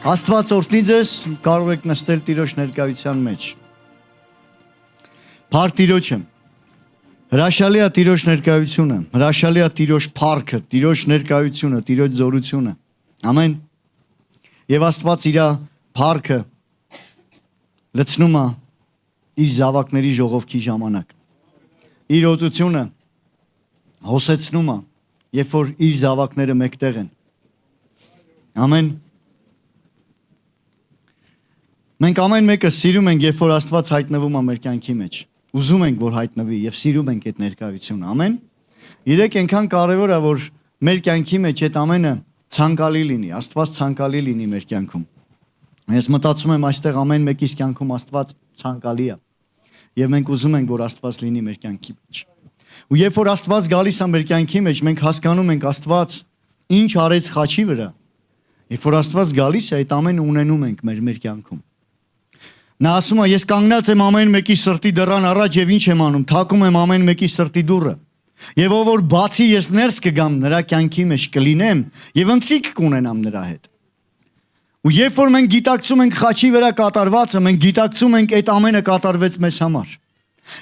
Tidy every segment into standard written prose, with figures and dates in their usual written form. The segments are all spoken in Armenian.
Աստված օրհնի ձեզ, կարող եք նստել Տիրոջ ներկայության մեջ։ Փառք Տիրոջը։ Հրաշալի է Տիրոջ ներկայությունը, հրաշալի է Տիրոջ փառքը, Տիրոջ ներկայությունը, Տիրոջ զորությունը։ Ամեն։ Եվ Աստված իր փառքը լցնում է իր զավակների ժողովքի ժամանակ։ Իր օծությունը հոսեցնում է, երբ որ իր զավակները մեկտեղ են։ Ամեն։ Մենք ամեն մեկը սիրում ենք, երբ որ Աստված հայտնվում է մեր կյանքի մեջ։ Ուզում ենք, որ հայտնվի եւ սիրում ենք այդ ներկայությունը։ Ամեն։ Գիտեք, այնքան կարեւոր է, որ մեր կյանքի մեջ այդ ամենը ցանկալի լինի, Աստված ցանկալի լինի մեր կյանքում։ Ես մտածում եմ, այստեղ ամեն մեկիս կյանքում Աստված ցանկալի է։ Եվ մենք ուզում ենք, որ Աստված լինի մեր կյանքի մեջ։ Ու երբ որ Աստված գալիս է մեր կյանքի մեջ, մենք հասկանում ենք Աստված ինչ արեց խաչի վրա։ Երբ որ Աստված գալիս է, այդ ամենը ունենում ենք մեր կյանքում։ Նա ասում է, ես կանգնած եմ ամեն մեկի սրտի դռան առաջ եւ ինչ եմ անում, թակում եմ ամեն մեկի սրտի դուռը։ Եվ ով որ բացի ես ներս կգամ նրա կյանքի մեջ կլինեմ եւ ընթրիք կունենամ նրա հետ։ Ու երբ որ մենք գիտակցում ենք խաչի վրա կատարվածը, մենք գիտակցում ենք այդ ամենը կատարվեց մեզ համար։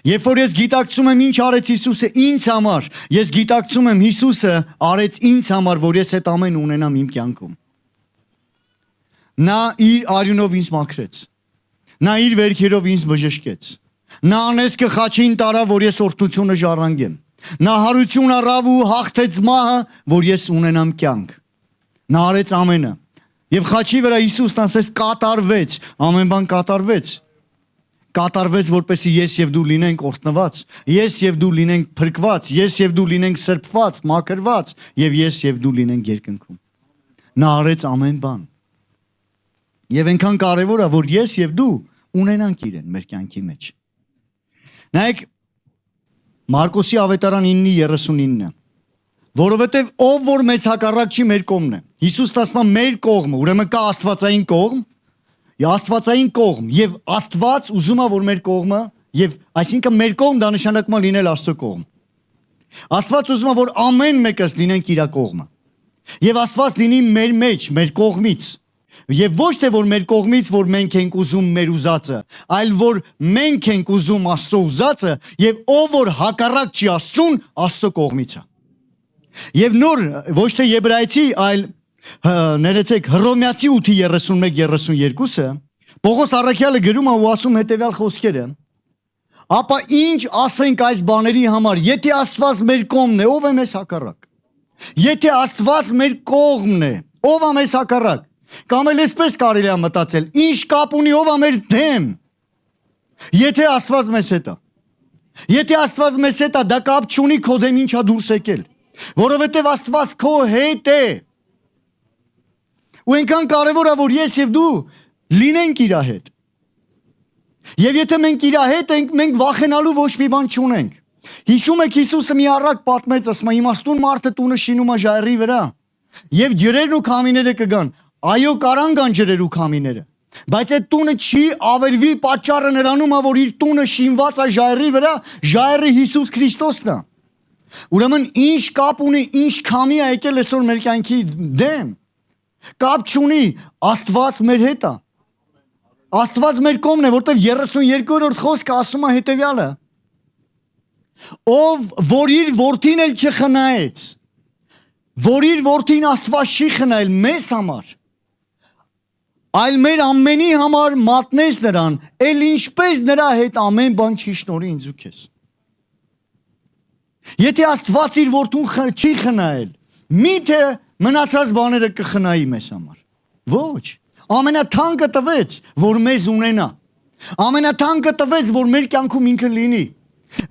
Երբ որ ես գիտակցում եմ ինչ արեց Հիսուսը ինձ համար, ես գիտակցում եմ Հիսուսը արեց ինձ համար, որ ես այդ ամենը ունենամ իմ կյանքում։ Նա իր արյունով ինձ մաքրեց։ Նա իր վերքերով ինձ բժշկեց։ Նա անեծքը խաչին տարավ, որ ես օրհնությունը ժառանգեմ։ Նա հարություն առավ ու հաղթեց մահը, որ ես ունենամ կյանք։ Նա արեց ամենը։ Եվ խաչի վրա Հիսուսն ասեց կատարվեց, ամեն բան կատարվեց։ Կատարվեց, որպեսզի ես եւ դու լինենք օրհնված, ես եւ դու լինենք փրկված, ես եւ դու լինենք սրբված, մաքրված եւ ես եւ դու լինենք երկնքում։ Նա արեց ամեն բան։ Եվ այնքան կարևոր է, որ ես եւ դու ունենանք իրեն մեր կյանքի մեջ։ Նայեք Մարկոսի ավետարան 9:39, որովհետեւ ով որ մեզ հակառակ չի մեր կողմն է։ Հիսուսն ասում է մեր կողմը, ուրեմն կա աստվածային կողմ, աստվածային կողմ եւ Աստված ուզում է որ մեր կողմը եւ այսինքն մեր կողմ դա նշանակում է լինել Աստծո կողմ։ Աստված ուզում է որ ամեն մեկս լինենք իր կողմը։ Եվ Աստված լինի մեր մեջ, մեր կողմից։ Եվ ոչ թե որ մեր կողմից, որ մենք ենք ուզում մեր ուզածը, այլ որ մենք ենք ուզում Աստծո ուզածը, եւ ով որ հակառակ չի Աստծուն, Աստծո կողմից է։ Եվ նոր ոչ թե Եբրայեցի, այլ ներեցեք Հռոմեացի 8:31-32-ը Պողոս առաքյալը գրում է ու ասում հետեւյալ խոսքերը. ապա ինչ ասենք այս բաների համար, եթե Աստված մեր կողմն է, ով է մեզ հակառակ։ Եթե Աստված մեր կողմն է, ով է մեզ հակառակ։ Կամ էլ այսպես կարելի է մտածել, ինչ կապ ունի ով է մեր դեմ։ Եթե Աստված մեզ հետ է։ Եթե Աստված մեզ հետ է, դա կապ չունի քո դեմ ինչա դուրս եկել, որովհետև Աստված քո հետ է։ Ու այնքան կարևոր է, որ ես եւ դու լինենք իր հետ։ Եվ եթե մենք իր հետ ենք, մենք վախենալու ոչ մի բան չունենք։ Հիշում եք Հիսուսը մի առակ պատմեց, ասում է իմաստուն մարդը տունը շինում է ժայռի վրա, եւ ջրերն ու քամիները կգան։ Այո, կարան գան ջրեր ու քամիները, բայց այդ տունը չի ավերվի, պատճառը նրանում է, որ իր տունը շինված է ժայռի վրա, ժայռը Հիսուս Քրիստոսն է։ Ուրեմն ինչ կապ ունի, ինչ քամի է եկել այսօր մեր կյանքի դեմ։ Կապ չունի, Աստված մեր հետ է։ Աստված մեր կողմն է, որտեղ 32-րդ խոսքը ասում է հետևյալը. ով որ իր որդին էլ չխնայեց, որ իր որդին Աստված չի խնայել մեզ համար, այլ մեր ամենի համար մատնեց նրան, էլ ինչպես նրա հետ ամեն բան չի շնորհի ինձ ու քեզ։ Եթե Աստված իր որդուն չի խնայել, միթե մնացած բաները կխնայի մեզ համար։ Ոչ, ամենաթանկը տվեց, որ մեզ ունենա։ Ամենաթանկը տվեց, որ մեր կյանքում ինքը լինի։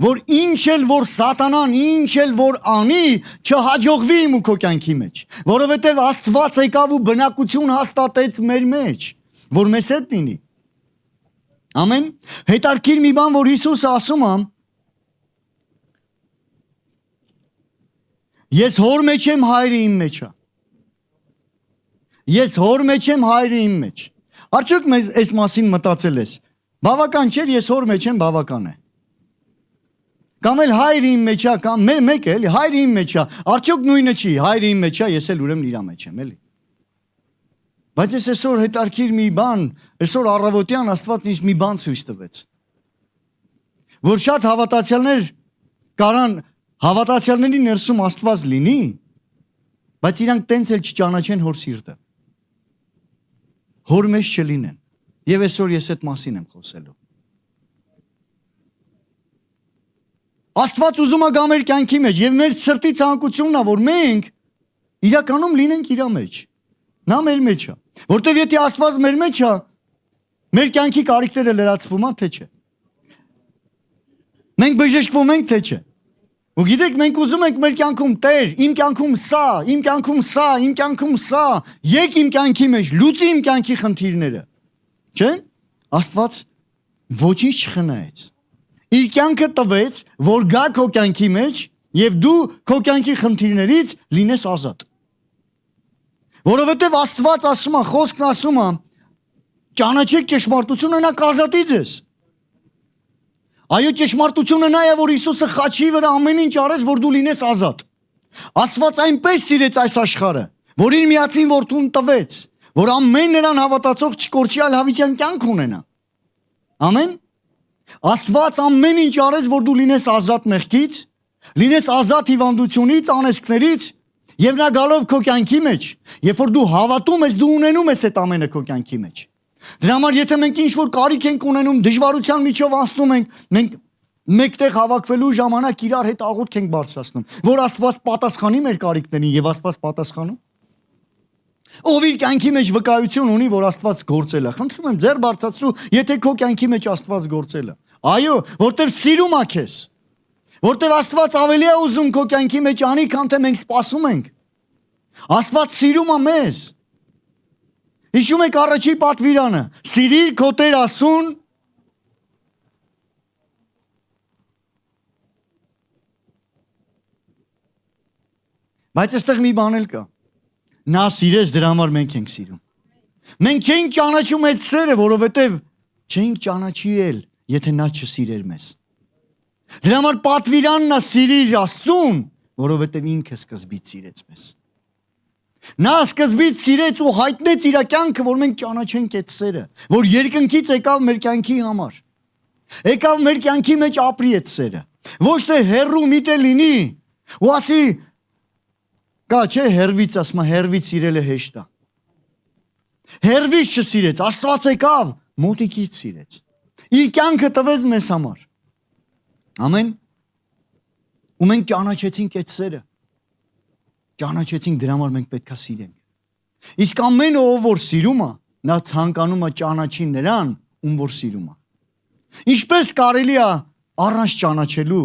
Որ ինչ էլ որ սատանան, ինչ էլ որ անի, չհաջողվի իմ ու քո կյանքի մեջ, որովհետև Աստված եկավ ու բնակություն հաստատեց մեր մեջ, որ մեզ հետ լինի։ Ամեն։ Հետարքիր մի բան, որ Հիսուսը ասում է. ես հոր մեջ եմ, հայրը իմ մեջ է։ Ես հոր մեջ եմ, հայրը իմ մեջ։ Արդյոք մեզ այս մասին մտածել ես։ Բավական չէ, ես հոր մեջ եմ, բավական է։ Կամ էլ հայրը իմ մեջ է, կամ մեկ է, էլի, հայրը իմ մեջ է, արդյոք նույնը չի, հայրը իմ մեջ է, ես էլ ուրեմն իր մեջ եմ, էլի։ Բայց ես այսօր հետարքիր մի բան, այսօր առավոտյան Աստված ինձ մի բան ցույց տվեց։ Որ շատ հավատացյալներ կարան հավատացյալների ներսում Աստված լինի, բայց իրանք տենց էլ չճանաչեն հոր սիրտը։ Հոր մեջ չլինեն։ Եվ այսօր ես այդ մասին եմ խոսելու։ Աստված ուզում է գա մեր կյանքի մեջ եւ մեր սրտի ցանկությունն է, որ մենք իրականում լինենք իր մեջ։ Նա մեր մեջ է։ Որտեւ եթե Աստված մեր մեջ է, մեր կյանքի կարիքները լրացվում են, թե չէ։ Մենք բժշկվում ենք, թե չէ։ Ու գիտեք, մենք ուզում ենք մեր կյանքում Տեր, իմ կյանքում սա, իմ կյանքում սա, իմ կյանքում սա, եկ իմ կյանքի մեջ, լուծի իմ կյանքի խնդիրները։ Չէ՞։ Աստված ոչինչ չխնայեց։ Իր կյանքը տվեց, որ գա քո կյանքի մեջ եւ դու քո կյանքի խնդիրներից լինես ազատ։ Որովհետեւ Աստված ասում է, խոսքն ասում է, ճանաչեք ճշմարտությունը, նա կազատի ձեզ։ Այո, ճշմարտությունը նա է, որ Հիսուսը խաչի վրա ամեն ինչ արեց, որ դու լինես ազատ։ Աստված այնպես սիրեց այս աշխարհը, որ իր միածին որդուն տվեց, որ ամեն նրան հավատացող չկորչի, այլ հավիտյան կյանք ունենա։ Ամեն։ Աստված ամեն ինչ արեց, որ դու լինես ազատ մեղքից, լինես ազատ հիվանդությունից, անեծքներից, եւ նա գալով քո կյանքի մեջ, երբ որ դու հավատում ես, դու ունենում ես այդ ամենը քո կյանքի մեջ։ Դրա համար եթե մենք ինչ-որ կարիք ենք ունենում, դժվարության միջով անցնում ենք, մենք մեկտեղ հավաքվելու ժամանակ իրար հետ աղոթք ենք բարձրացնում, որ Աստված պատասխանի մեր կարիքներին եւ Աստված պատասխանում։ Ով իր կյանքի մեջ վկայություն ունի, որ Աստված գործել է, խնդրում եմ ձեռ բարձրացրու, եթե քո կյանքի մեջ Աստված գործել է։ Այո, որտեվ սիրում է քեզ։ Որտեվ Աստված ավելի է ուզում քո կյանքի մեջ անի, քան թե մենք սպասում ենք։ Աստված սիրում է մեզ։ Հիշում եք առաջի պատվիրանը. սիրիր քո Տեր Աստծուն Բայց այստեղ մի բան էլ կա։ Նա սիրեց, դրա համար մենք ենք սիրում։ Մենք չենք ճանաչում այդ սերը, որովհետև չենք ճանաչի էլ, եթե նա չսիրեր մեզ։ Դրա համար պատվիրանն է սիրիր Աստծուն, որովհետև ինքը սկզբից սիրեց մեզ։ Նա սկզբից սիրեց ու հայտնեց իր կյանքը, որ մենք ճանաչենք այդ սերը, որ երկնքից եկավ մեր կյանքի համար։ Եկավ մեր կյանքի մեջ ապրի այդ սերը։ Ոչ թե հերրու միտը լինի, ու ասի, կա չէ հերվից, ասում է, հերվից սիրելը հեշտ է։ Հերվից չսիրեց, Աստված եկավ, մոտիկից սիրեց։ Իր կյանքը տվեց մեզ համար։ Ամեն։ Ու մենք ճանաչեցինք այդ սերը։ Ճանաչեցինք, դրա համար մենք պետք է սիրենք։ Իսկ ամեն ով որ սիրում է, նա ցանկանում է ճանաչի նրան, ում որ սիրում է։ Ինչպես կարելի է առանց ճանաչելու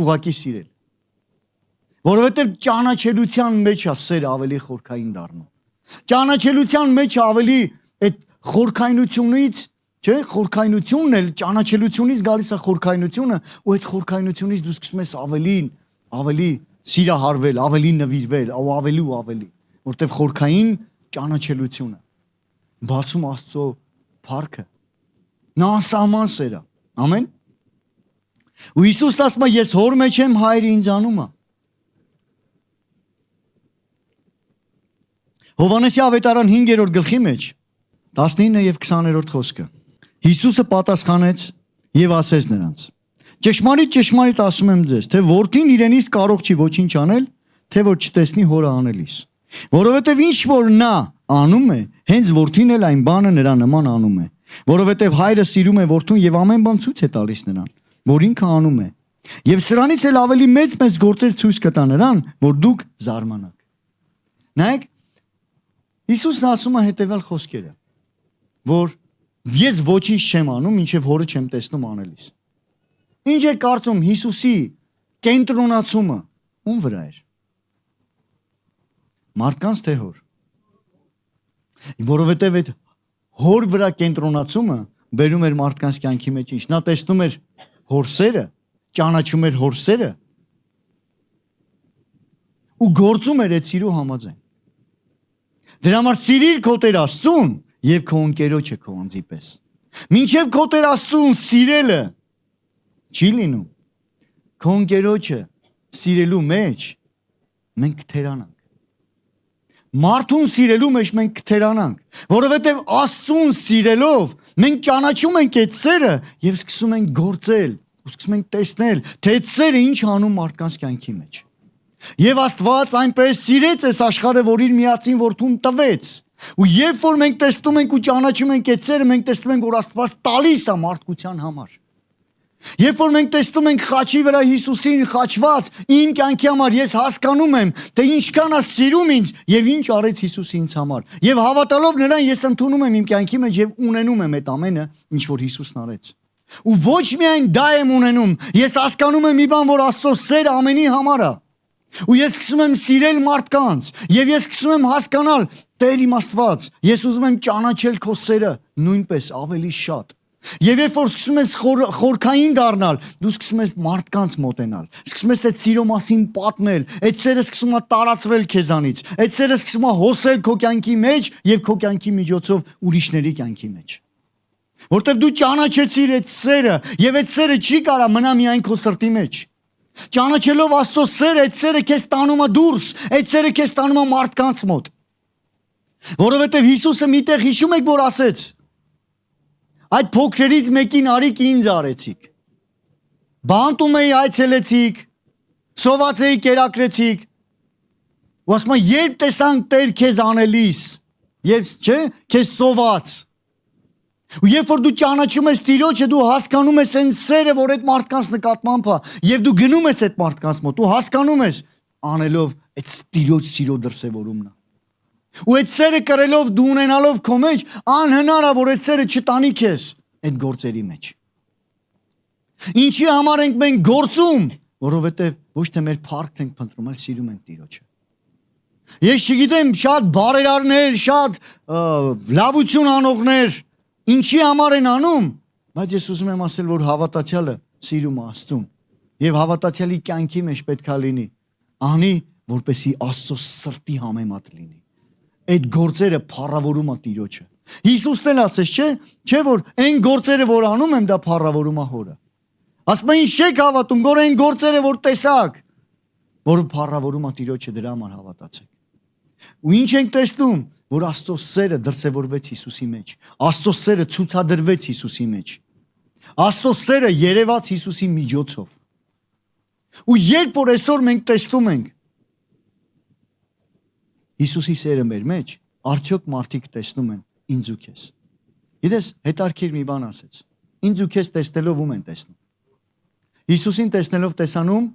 ուղակի սիրել։ Որովհետև ճանաչելության մեջ է սերը ավելի խորքային դառնում։ Ճանաչելության մեջ ավելի այդ խորքայնությունից, չէ, խորքայնությունն էլ ճանաչելությունից գալիս է խորքայնությունը, ու այդ խորքայնությունից դու սկսում ես ավելի սիրահարվել, ավելի նվիրվել, ավելի, որտեվ խորքային ճանաչելությունը բացում Աստծո փառքը։ Նա անսահման սեր է։ Ամեն։ Ու Հիսուսն ասում է, ես հոր մեջ եմ, հայրը ինձ անում է։ Հովհաննեսի ավետարան 5-րդ գլխի մեջ 19 եւ 20-րդ խոսքը։ Հիսուսը պատասխանեց եւ ասեց նրանց. Ճշմարիտ ասում եմ ձեզ, թե որդին իրենից կարող չի ոչինչ անել, թե որ չտեսնի հորը անելիս։ Որովհետև ինչ որ նա անում է, հենց որդին էլ այն բանը նրա նման անում է։ Որովհետև հայրը սիրում է որդուն եւ ամեն բան ցույց է տալիս նրան, որ ինքը անում է։ Եվ սրանից էլ ավելի մեծ գործեր ցույց կտա նրան, որ դուք զարմանաք։ Նայեք, Հիսուսն ասում է հետևյալ խոսքերը, որ ես ոչինչ չեմ անում, ինչեւ հորը չեմ տեսնում անելիս։ Ինչ է կարծում Հիսուսի կենտրոնացումը ում վրա էր։ Մարդկանց թե հոր։ Որովհետև այդ հոր վրա կենտրոնացումը բերում էր մարդկանց կյանքի մեջ ինչ։ Նա տեսնում էր հոր սերը, ճանաչում էր հոր սերը ու գործում էր այդ սիրո համաձայն։ Դրա համար սիրիր քո Տեր Աստծուն եւ քո ընկերոջը քո անձի պես։ Մինչեւ քո Տեր Աստծուն սիրելը չի լինում, քո ընկերոջը սիրելու մեջ մենք կթերանանք։ Մարդուն սիրելու մեջ մենք կթերանանք, որովհետև Աստծուն սիրելով մենք ճանաչում ենք այդ սերը եւ սկսում ենք գործել, ու սկսում ենք տեսնել, թե այդ սերը ինչ անում մարդկանց կյանքի մեջ։ Եվ Աստված այնպես սիրեց այս աշխարհը, որ իր միածին որդուն տվեց։ Ու երբ որ մենք տեսնում ենք ու ճանաչում ենք այդ սերը, մենք տեսնում ենք, որ Աստված տալիս է մարդկության համար։ Երբ որ մենք տեսնում ենք խաչի վրա Հիսուսին խաչված, իմ կյանքի համար ես հասկանում եմ, թե ինչքան է սիրում ինձ եւ ինչ արեց Հիսուսը ինձ համար։ Եվ հավատալով նրան ես ընդունում եմ իմ կյանքի մեջ եւ ունենում եմ այդ ամենը, ինչ որ Հիսուսն արեց։ Ու ոչ միայն դա եմ ունենում, ես հասկանում եմ մի բան, որ Աստծո սերը ամենի համար է։ Ու ես սկսում եմ սիրել մարդկանց եւ ես սկսում եմ հասկանալ, Տեր իմ Աստված, ես ուզում եմ ճանաչել քո սերը նույնպես ավելի շատ։ Եվ երբ որ սկսում ես խորքային դառնալ, դու սկսում ես մարդկանց մոտենալ, սկսում ես այդ սիրո մասին պատմել, այդ սերը սկսում է տարածվել քեզանից, այդ սերը սկսում է հոսել քո կյանքի մեջ եւ քո կյանքի միջոցով ուրիշների կյանքի մեջ։ Որտեւ դու ճանաչեցիր այդ սերը եւ այդ սերը չի կարա մնա միայն քո սրտի մեջ։ Ճանաչելով Աստծո սերը, այդ սերը քեզ տանում է դուրս, այդ սերը քեզ տանում է մարդկանց մոտ։ Որովհետեւ Հիսուսը միտեղ հիշում եք, որ ասեց. այդ փոքրերից մեկին արիք ինձ արեցիք։ Բանտում էի այցելեցիք, սոված էի կերակրեցիք։ Ու ասում եմ, երբ տեսանք Տեր քեզ անելիս, երբ չէ, քեզ սոված։ Ու երբ որ դու ճանաչում ես Տիրոջը, դու հասկանում ես այն սերը, որ այդ մարդկանց նկատմամբ է, եւ դու գնում ես այդ մարդկանց մոտ, ու հասկանում ես անելով այդ Տիրոջ սիրո դրսևորումն է։ Ու այդ սերը կրելով դու ունենալով քո մեջ, անհնար է, որ այդ սերը չտանի քեզ այդ գործերի մեջ։ Ինչի համար ենք մենք գործում, որովհետեւ ոչ թե մեր փառքն ենք փնտրում, այլ սիրում ենք Տիրոջը։ Ես չգիտեմ, շատ բարերարներ, շատ լավություն անողներ ինչի համար են անում, բայց ես ուզում եմ ասել, որ հավատացյալը սիրում է Աստծուն եւ հավատացյալի կյանքի մեջ պետք է լինի անի, որպեսի Աստծո սրտի համեմատ լինի։ Այդ գործերը փառավորում է Տիրոջը։ Հիսուսն էլ ասեց, չէ, որ այն գործերը, որ անում եմ, դա փառավորում է Հորը։ Ասում են, ինչ չեք հավատում, որ այն գործերը, որ տեսակ, որ փառավորում է Տիրոջը, դրա համար հավատացեք։ Ու ինչ ենք տեսնում, որ Աստծո սերը դրսևորվեց Հիսուսի մեջ։ Աստծո սերը ցուցադրվեց Հիսուսի մեջ։ Աստծո սերը երևաց Հիսուսի միջոցով։ Ու երբ որ այսօր մենք տեսնում ենք Հիսուսի սերը մեր մեջ, արդյոք մարդիկ տեսնում են ինձ ու քեզ։ Գիտես, հետարքիր մի բան ասեց։ Ինձ ու քեզ տեսնելով ում են տեսնում։ Հիսուսին տեսնելով տեսանում,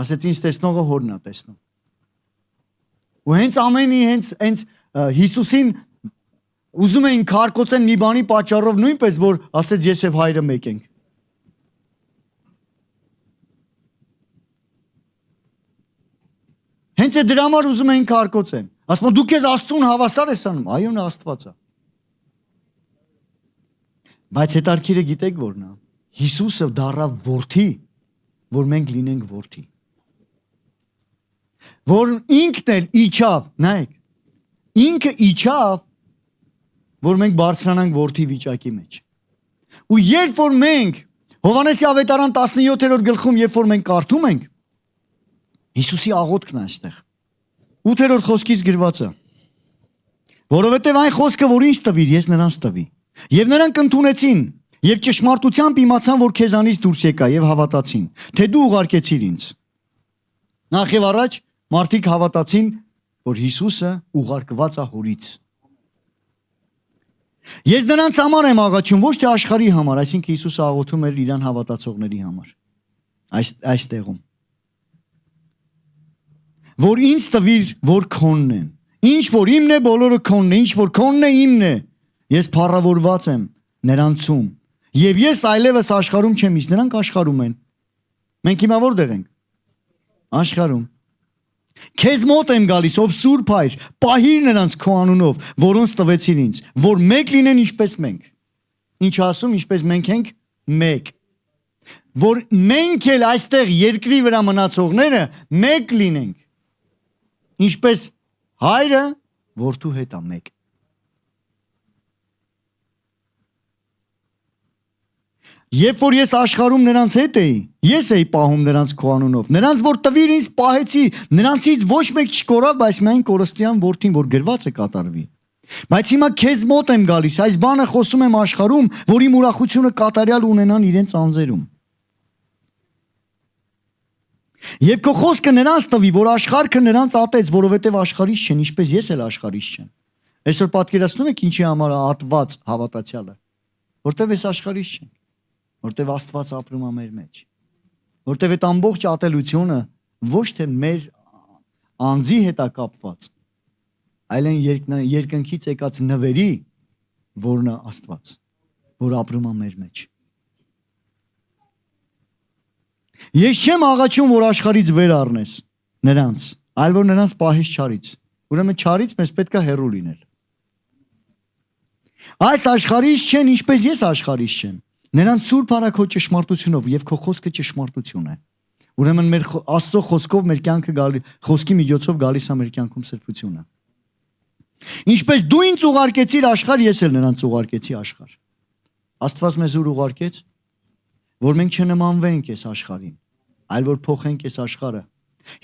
ասեց ինձ տեսնողը Հորն է տեսնում։ Ու հենց ամենի հենց Հիսուսին ուզում էին քարկոծեն մի բանի պատճառով նույնպես, որ ասեց ես եւ Հայրը մեկ ենք։ Հենց է դրա համար ուզում էին քարկոծեն։ Ասում դու քեզ Աստծուն հավասար ես անում, այո նա Աստված է։ Բայց հետարքիրը գիտեք որն է։ Հիսուսը դառավ որդի, որ մենք լինենք որդի։ Որ ինքն էլ իջավ, նայեք, ինքը իջավ, որ մենք բարձրանանք որդի վիճակի մեջ։ Ու երբ որ մենք Հովհաննեսի ավետարան 17-րդ գլխում, երբ որ մենք կարդում ենք, Հիսուսի աղոթքն է այստեղ։ 8-րդ խոսքից գրված է. որովհետև այն խոսքը, որ ինձ տվիր, ես նրանց տվի։ Եվ նրանք ընդունեցին, եւ ճշմարտությամբ իմացան, որ քեզանից դուրս եկա եւ հավատացին, թե դու ուղարկեցիր ինձ։ Նախ եւ առաջ մարդիկ հավատացին, որ Հիսուսը ուղարկված է Հորից։ Ես նրանց համար եմ աղաչում, ոչ թե աշխարհի համար, այսինքն Հիսուսը աղոթում էր իրան հավատացողների համար։ Այստեղում որ ինձ տվիր, որ քոնն են։ Ինչ որ իմն է, բոլորը քոնն է, ինչ որ քոնն է, իմն է։ Ես փառավորված եմ նրանցում։ Եվ ես այլևս աշխարհում չեմ, իսկ նրանք աշխարհում են։ Մենք հիմա որտեղ ենք։ Աշխարհում։ Քեզ մոտ եմ գալիս, ով Սուրբ Հայր, պահիր նրանց քո անունով, որոնց տվեցիր ինձ, որ մեկ լինեն ինչպես մենք։ Ինչ ասում, ինչպես մենք ենք մեկ։ Որ մենք էլ այստեղ երկրի վրա մնացողները մեկ լինենք։ Ինչպես Հայրը որդու հետ է մեկ։ Երբ որ ես աշխարհում նրանց հետ էի, ես էի պահում նրանց քո անունով։ Նրանց որ տվիր ինձ պահեցի, նրանցից ոչ մեկ չկորավ, բայց միայն կորստյան որդին, որ գրված է կատարվի։ Բայց հիմա քեզ մոտ եմ գալիս, այս բանը խոսում եմ աշխարհում, որ իմ ուրախությունը կատարյալ ունենան իրենց անձերում։ Եվ քո խոսքը նրանց տվի, որ աշխարհը նրանց ատեց, որովհետև աշխարհից չեն, ինչպես ես էլ աշխարհից չեմ։ Այսօր պատկերացնում եք ինչի համար է ատված հավատացյալը, որտեվ ես աշխարհից չեմ, որտեվ Աստված ապրում է մեր մեջ, որտեվ այդ ամբողջ ատելությունը ոչ թե մեր անձի հետ է կապված, այլ այն երկնքից եկած նվերի, որն է Աստված, որ ապրում է մեր մեջ։ Ես չեմ աղաչում, որ աշխարհից վեր առնես նրանց, այլ որ նրանց պահես չարից։ Ուրեմն չարից մեզ պետք է հեռու լինել։ Այս աշխարհից չեն, ինչպես ես աշխարհից չեմ։ Նրանց սուրբ արա քո ճշմարտությունով եւ քո խոսքը ճշմարտություն է։ Ուրեմն մեր Աստծո խոսքով մեր կյանքը գալի, խոսքի միջոցով գալիս է մեր կյանքում սրբությունը։ Ինչպես դու ինձ ուղարկեցիր աշխարհ, ես էլ նրանց ուղարկեցի աշխարհ։ Աստված մեզ ուր ուղարկեց, որ մենք չնմանվենք այս աշխարհին, այլ որ փոխենք այս աշխարհը։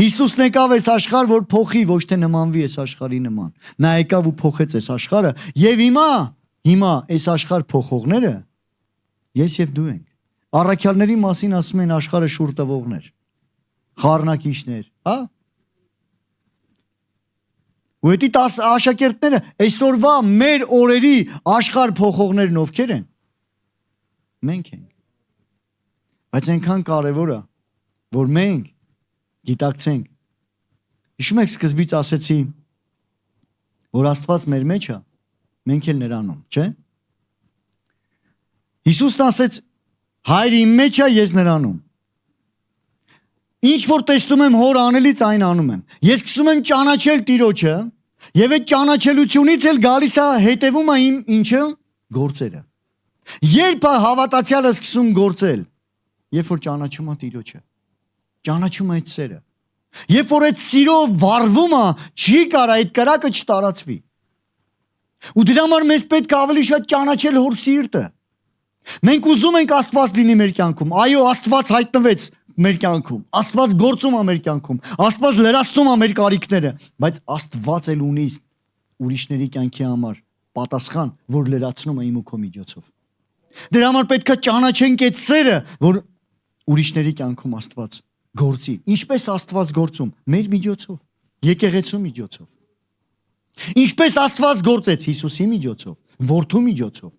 Հիսուսն եկավ այս աշխարհ, որ փոխի, ոչ թե նմանվի այս աշխարհի նման։ Նա եկավ ու փոխեց այս աշխարհը, եւ հիմա այս աշխարհ փոխողները ես եւ դու ենք։ Առաքյալների մասին ասում են աշխարհը շուռ տվողներ, խառնակիչներ, հա։ Ու էդի 10 աշակերտները այսօրվա մեր օրերի աշխարհ փոխողներն ովքեր են։ Մենք ենք։ Բայց այնքան կարևոր է, որ մենք գիտակցենք։ Հիշում եք սկզբից ասեցի, որ Աստված մեր մեջ է, մենք էլ նրանում, չէ՞։ Հիսուսն ասեց, Հայրը իմ մեջ է, ես նրանում։ Ինչ որ տեսնում եմ հոր անելից այն անում եմ։ Ես սկսում եմ ճանաչել Տիրոջը, եւ այդ ճանաչելությունից էլ գալիս է հետևում է իմ ինչը գործերը։ Երբ է հավատացյալը սկսում գործել, երբ որ ճանաչում է Տիրոջը, ճանաչում է այդ սերը։ Երբ որ այդ սիրով վառվում է, չի կարա այդ կրակը չտարածվի։ Ու դրա համար մեզ պետք է ավելի շատ ճանաչել հոր սիրտը։ Մենք ուզում ենք Աստված լինի մեր կյանքում։ Այո, Աստված հայտնվեց մեր կյանքում։ Աստված գործում է մեր կյանքում։ Աստված լրացնում է մեր կարիքները, բայց Աստված էլ ունի ուրիշների կյանքի համար պատասխան, որ լրացնում է իմ ու քո միջոցով։ Դրա համար պետք է ճանաչենք այդ սերը, որ ուրիշների կյանքում Աստված գործի։ Ինչպես Աստված գործում մեր միջոցով, եկեղեցու միջոցով։ Ինչպես Աստված գործեց Հիսուսի միջոցով, որդու միջոցով։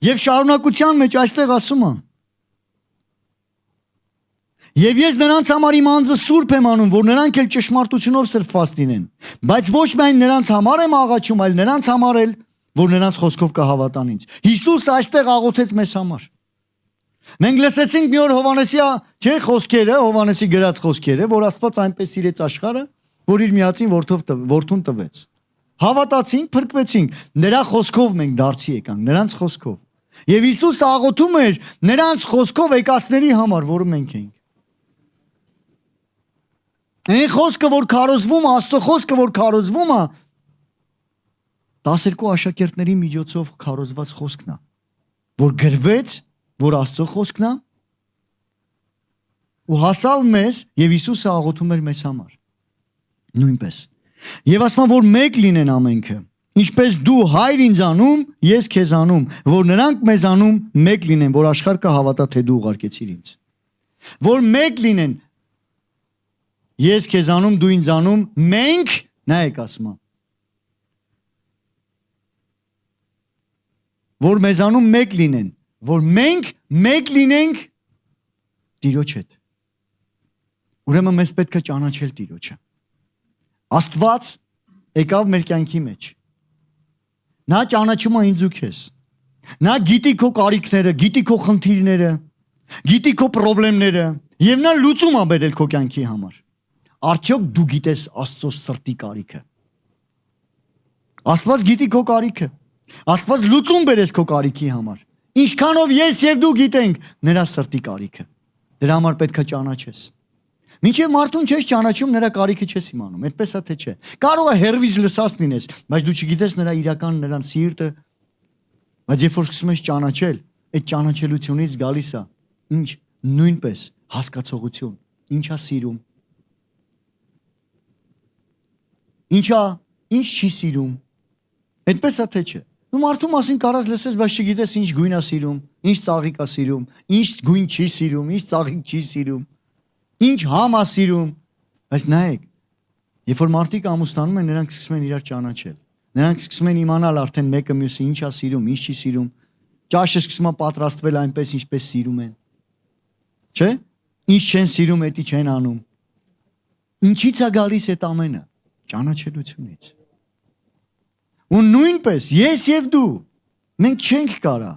Եվ շարունակության մեջ այստեղ ասում է. Եվ ես նրանց համար իմ անձը սուրբ եմ անում, որ նրանք էլ ճշմարտությունով սրբված լինեն։ Բայց ոչ միայն նրանց համար եմ աղաչում, այլ նրանց համար էլ, որ նրանց խոսքով կհավատան ինձ։ Հիսուսը այստեղ աղոթեց մեզ համար։ Մենք լսեցինք մի օր Հովհաննեսի, չէ, խոսքերը, Հովհաննեսի գրած խոսքերը, որ Աստված այնպես սիրեց աշխարհը, որ իր միածին որդուն տվեց։ Հավատացինք, փրկվեցինք։ Նրա խոսքով մենք դարձի եկանք, նրանց խոսքով։ Եվ Հիսուսը աղոթում էր նրանց խոսքով եկածների համար, որը մենք ենք։ Այն խոսքը, որ քարոզվում է, Աստծո խոսքը, որ քարոզվում է, 12 աշակերտների միջոցով քարոզված խոսքն է, որ գրվեց, որ Աստծո խոսքն է, ու հասավ մեզ, եւ Հիսուսը աղոթում էր մեզ համար։ Նույնպես։ Եվ ասում որ մեկ լինեն ամենքը, ինչպես դու Հայր ինձանում, ես քեզանում, որ նրանք մեզանում մեկ լինեն, որ աշխարհը կհավատա, թե դու ուղարկեցիր ինձ։ Որ մեկ լինեն, ես քեզանում, դու ինձանում, մենք, նայեք ասում, որ մեզանում մեկ լինեն, որ մենք մեկ լինենք Տիրոջ հետ։ Ուրեմն մեզ պետք է ճանաչել Տիրոջը։ Աստված եկավ մեր կյանքի մեջ։ Նա ճանաչում է ինձ ու քեզ։ Նա գիտի քո կարիքները, գիտի քո խնդիրները, գիտի քո խնդիրները, եւ նա լուծում է բերել քո կյանքի համար։ Արդյոք դու գիտես Աստծո սրտի կարիքը։ Աստված գիտի քո կարիքը։ Աստված լուծում բերես քո կարիքի համար։ Ինչքանով ես եւ դու գիտենք նրա սրտի կարիքը։ Դրա համար պետք է ճանաչես։ Մինչև մարդուն չես ճանաչում, նրա կարիքը չես իմանում, այդպես է թե չէ։ Կարող է հերվից լսած լինես, բայց դու չգիտես նրա իրական նրան սիրտը, բայց երբ որ սկսում ես ճանաչել, այդ ճանաչելությունից գալիս է ինչ նույնպես հասկացողություն, ինչա սիրում, ինչ չի սիրում, այդպես է թե չէ։ Դու մարդու մասին կարաս լսես, բայց չգիտես ինչ գույն է սիրում, ինչ ծաղիկ է սիրում, ինչ գույն չի սիրում, ինչ ծաղիկ չի սիրում, ինչ համ է սիրում, բայց նայեք, երբ որ մարդիկ ամուսնանում են, նրանք սկսում են իրար ճանաչել։ Նրանք սկսում են իմանալ արդեն մեկը մյուսը ինչ է սիրում, ինչ չի սիրում։ Ճաշը սկսում է պատրաստվել այնպես, ինչպես սիրում են։ Չէ՞։ Ինչ չեն սիրում, դա չեն անում։ Ինչից է գալիս այդ ամենը։ Ճանաչելությունից։ Ու նույնպես ես եւ դու մենք չենք կարա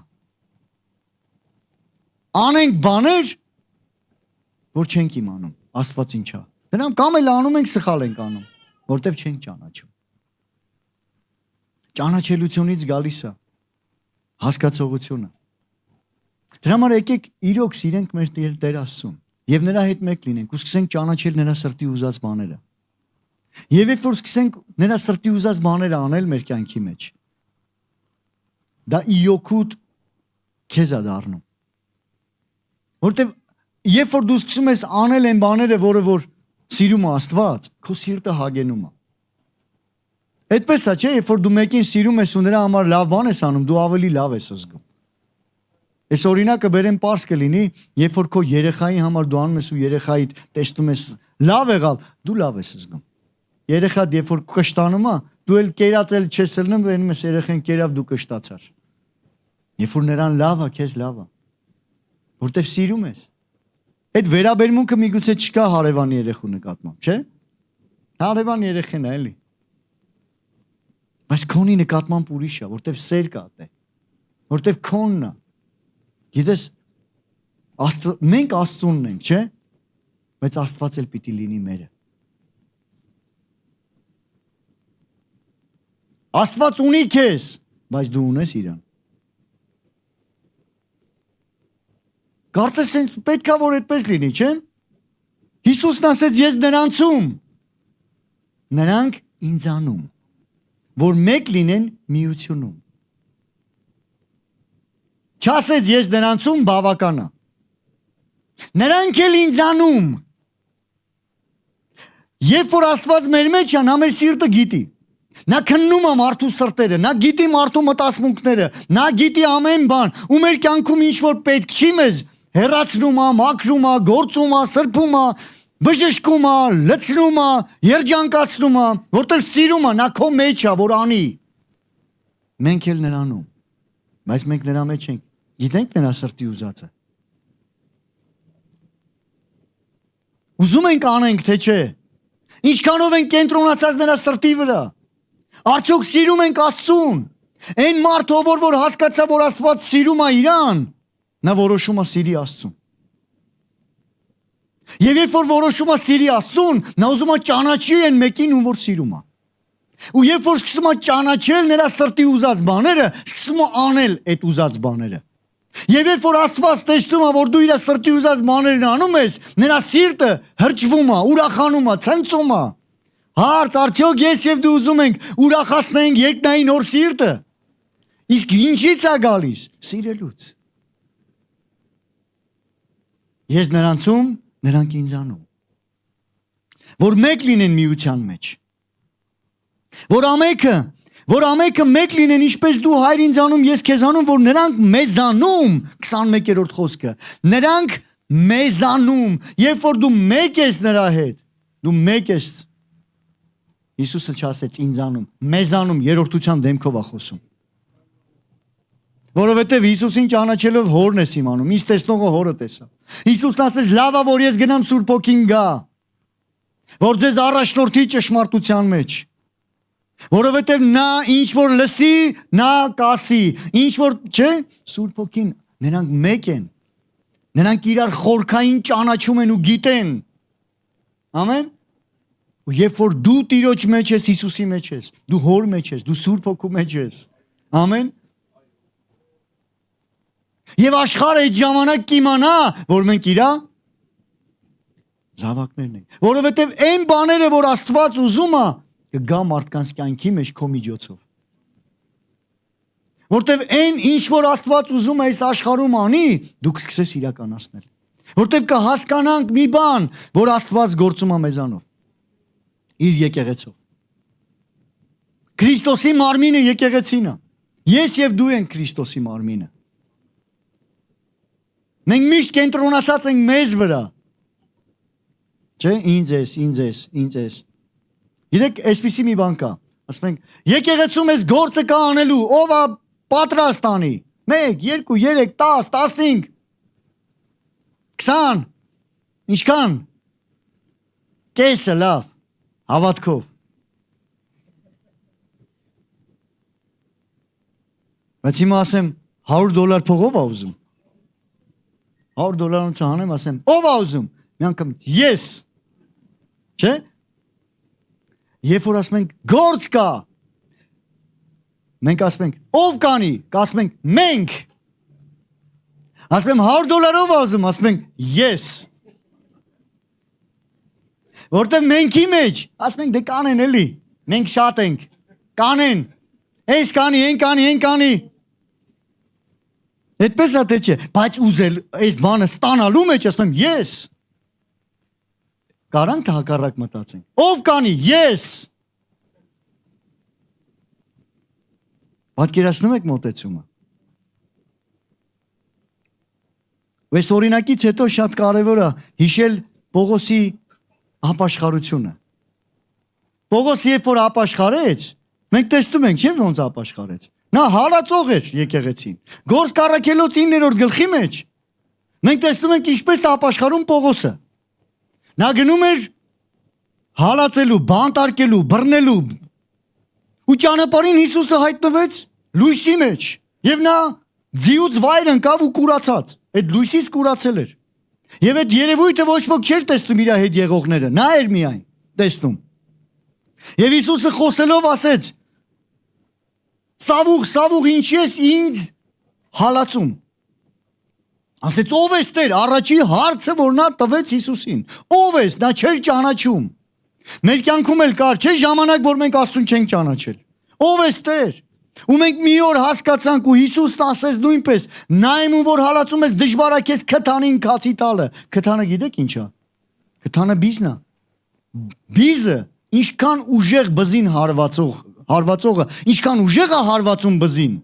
անենք բաներ, որ չենք իմանում Աստված ինչա։ Դրանք կամ էլ անում ենք, սխալ ենք անում, որտեվ չենք ճանաչում։ Ճանաչելությունից գալիս է հասկացողությունը։ Դրա համար եկեք իրոք սիրենք մեր Տեր Աստծուն եւ նրա հետ մեկ լինենք ու սկսենք ճանաչել նրա սրտի ուզած բաները։ Եվ երբ որ սկսենք նրա սրտի ուզած բաները անել մեր կյանքի մեջ, դա իոքուտ քեզ է դառնում։ Որտեվ երբ որ դու սկսում ես անել այն բաները, որը որ սիրում է Աստված, քո սիրտը հագենում է։ Այդպես է, չէ՞, երբ որ դու մեկին սիրում ես ու նրա համար լավ բան ես անում, դու ավելի լավ ես զգում։ Այս օրինակը բերեմ պարզ կլինի, երբ որ քո երեխայի համար դու անում ես ու երեխայիդ տեսնում ես լավ եղավ, դու լավ ես զգում։ Երեխադ երբ որ կշտանում է, դու էլ կերածել չես լնում, դնում ես երեխան կերավ դու կշտացար։ Երբ որ նրան լավ է, քեզ լավ է։ Որտեվ սիրում ես։ Այդ վերաբերմունքը միգուցե չկա հարևանի երեխու նկատմամբ, չէ՞։ Հարևան երեխան է էլի։ Բայց քոնի նկատմամբ ուրիշ է, որտեվ սեր կա դե։ Որտեվ քոնն է։ Գիտես, մենք Աստծունն ենք, չէ՞։ Բայց Աստված էլ պիտի լինի մերը։ Աստված ունի քեզ, բայց դու ունես իրան։ Կարծես պետք է որ այդպես լինի, չէ՞։ Հիսուսն ասեց ես նրանցում, նրանք ինձանում, որ մեկ լինեն միությունում։ Չասեց ես նրանցում բավական է։ Նրանք էլ ինձանում։ Երբ որ Աստված մեր մեջ է, նա մեր սիրտը գիտի։ Նա քննում է մարդու սրտերը, նա գիտի մարդու մտածմունքները, նա գիտի ամեն բան, ու մեր կյանքում ինչ որ պետք չի մեզ, հեռացնում է, մաքրում է, գործում է, սրբում է, բժշկում է, լցնում է, երջանկացնում է, որտեղ սիրում է, նա քո մեջ է, որ անի։ Մենք էլ նրանում, բայց մենք նրա մեջ ենք, գիտենք նրա սրտի ուզածը։ Ուզում ենք անենք, թե չէ։ Ինչքանով ենք կենտրոնացած նրա սրտի վրա։ Արդյոք սիրում ենք Աստծուն։ Այն մարդը, որ հասկացա, որ Աստված սիրում է իրան, նա որոշում է սիրի Աստծուն։ Եվ երբ որ որոշում է սիրի Աստծուն, նա ուզում է ճանաչի այն մեկին, ում որ սիրում է։ Ու երբ որ սկսում է ճանաչել նրա սրտի ուզած բաները, սկսում է անել այդ ուզած բաները։ Եվ երբ որ Աստված տեսնում է, որ դու իր սրտի ուզած բաներն անում ես, նրա սիրտը հրճվում է, ուրախանում է, ցնծում է։ Հարց, արդյոք ես եւ դու ուզում ենք ուրախացնենք երկնային նոր սիրտը։ Իսկ ինչից է գալիս։ Սիրելուց։ Ես նրանցում, նրանք ինձանում։ Որ մեկ լինեն միության մեջ։ Որ ամենքը մեկ լինեն, ինչպես դու հայր ինձանում, ես քեզանում, որ նրանք մեզանում, 21-րդ խոսքը։ Նրանք մեզանում, երբ որ դու մեկ ես նրա հետ, դու մեկ ես։ Հիսուսը չասեց ինձանում, մեզանում երրորդության դեմքով է խոսում։ Որովհետև Հիսուսին ճանաչելով հորն ես իմանում, ինձ տեսնողը հորը տեսա։ Հիսուսն ասեց լավ է որ ես գնամ Սուրբ Հոգին գա, որ ձեզ առաջնորդի ճշմարտության մեջ։ Որովհետև նա ինչ որ լսի, նա կասի, ինչ որ չէ, Սուրբ Հոգին, նրանք մեկ են։ Նրանք իրար խորքային ճանաչում են ու գիտեն։ Ամեն։ Ու երբ որ դու Տիրոջ մեջ ես, Հիսուսի մեջ ես, դու հոր մեջ ես, դու Սուրբ Հոգու մեջ ես։ Ամեն։ Եվ աշխարհը այդ ժամանակ կիմանա, որ մենք իրա զավակներն ենք։ Որովհետև այն բաները, որ Աստված ուզում է, կգա մարդկանց կյանքի մեջ քո միջոցով։ Որտեվ այն ինչ որ Աստված ուզում է այս աշխարհում անի, դու կսկսես իրականացնել։ Որտեվ կհասկանանք մի բան, որ Աստված գործում է մեզանով։ Իր եկեղեցով։ Քրիստոսի մարմինը եկեղեցին է։ Ես եւ դու ենք Քրիստոսի մարմինը։ Մենք միշտ կենտրոնացած ենք մեզ վրա։ Չէ, ինձ ես։ Գիտեք, այսպեսի մի բան կա։ Ասում ենք, եկեղեցում ես գործը կա անելու, ով է պատրաստ անի։ 1, 2, 3, 10, 15, 20, ինչքան։ Կեսը լավ, հավատքով։ Բայց հիմա ասեմ, $100 փողով ա ուզում։ $100 հանեմ, ասեմ, ով ա ուզում։ Մի անգամ ես։ Չէ՞։ Երբ որ ասում ենք գործ կա, մենք ասում ենք ով կանի, ասում ենք մենք։ Ասում եմ $100 ասում, ասում ենք ես։ Որտեվ մենքի մեջ, ասում ենք դե կանեն էլի, մենք շատ ենք, կանեն, այս կանի, այն կանի։ Այդպես է թե չէ, բայց ուզել այս բանը ստանալու մեջ ասում եմ ես։ Կարանք թե հակառակ մտածենք։ Ով կանի, ես։ Պատկերացնում եք մոտեցումը։ Այս օրինակից հետո շատ կարևոր է հիշել Պողոսի ապաշխարությունը։ Պողոս երբ որ ապաշխարեց, մենք տեսնում ենք, չէ՞ ոնց ապաշխարեց։ Նա հալածող էր եկեղեցին։ Գործ կառաքելոց 9-րդ գլխի մեջ մենք տեսնում ենք ինչպես ապաշխարում Պողոսը։ Նա գնում էր հալածելու, բանտարկելու, բռնելու։ Ու ճանապարհին Հիսուսը հայտնվեց լույսի մեջ, եւ նա ձիուց վայր ընկավ ու կուրացած։ Այդ լույսից կուրացել էր։ Եվ այդ երևույթը ոչ ոք չէր տեսնում իր հետ եղողները, նա էր միայն տեսնում։ Եվ Հիսուսը խոսելով ասեց. Սավուղ, ինչ ես ինձ հալածում։ Ասեց ով ես Տեր, առաջի հարցը որ նա տվեց Հիսուսին։ Ով ես, նա չէր ճանաչում։ Մեր կյանքում էլ կար, չէ՞ ժամանակ որ մենք Աստծուն չենք ճանաչել։ Ով ես Տեր։ Ու մենք մի օր հասկացանք ու Հիսուսն ասեց նույնպես. նայում որ հալածում ես դժվար է քեզ քթանին քացի տալը։ Քթանը գիտեք ինչ է։ Քթանը բիզն է։ Բիզը ինչքան ուժեղ բզին հարվածողը, ինչքան ուժեղ է հարվածում բզին,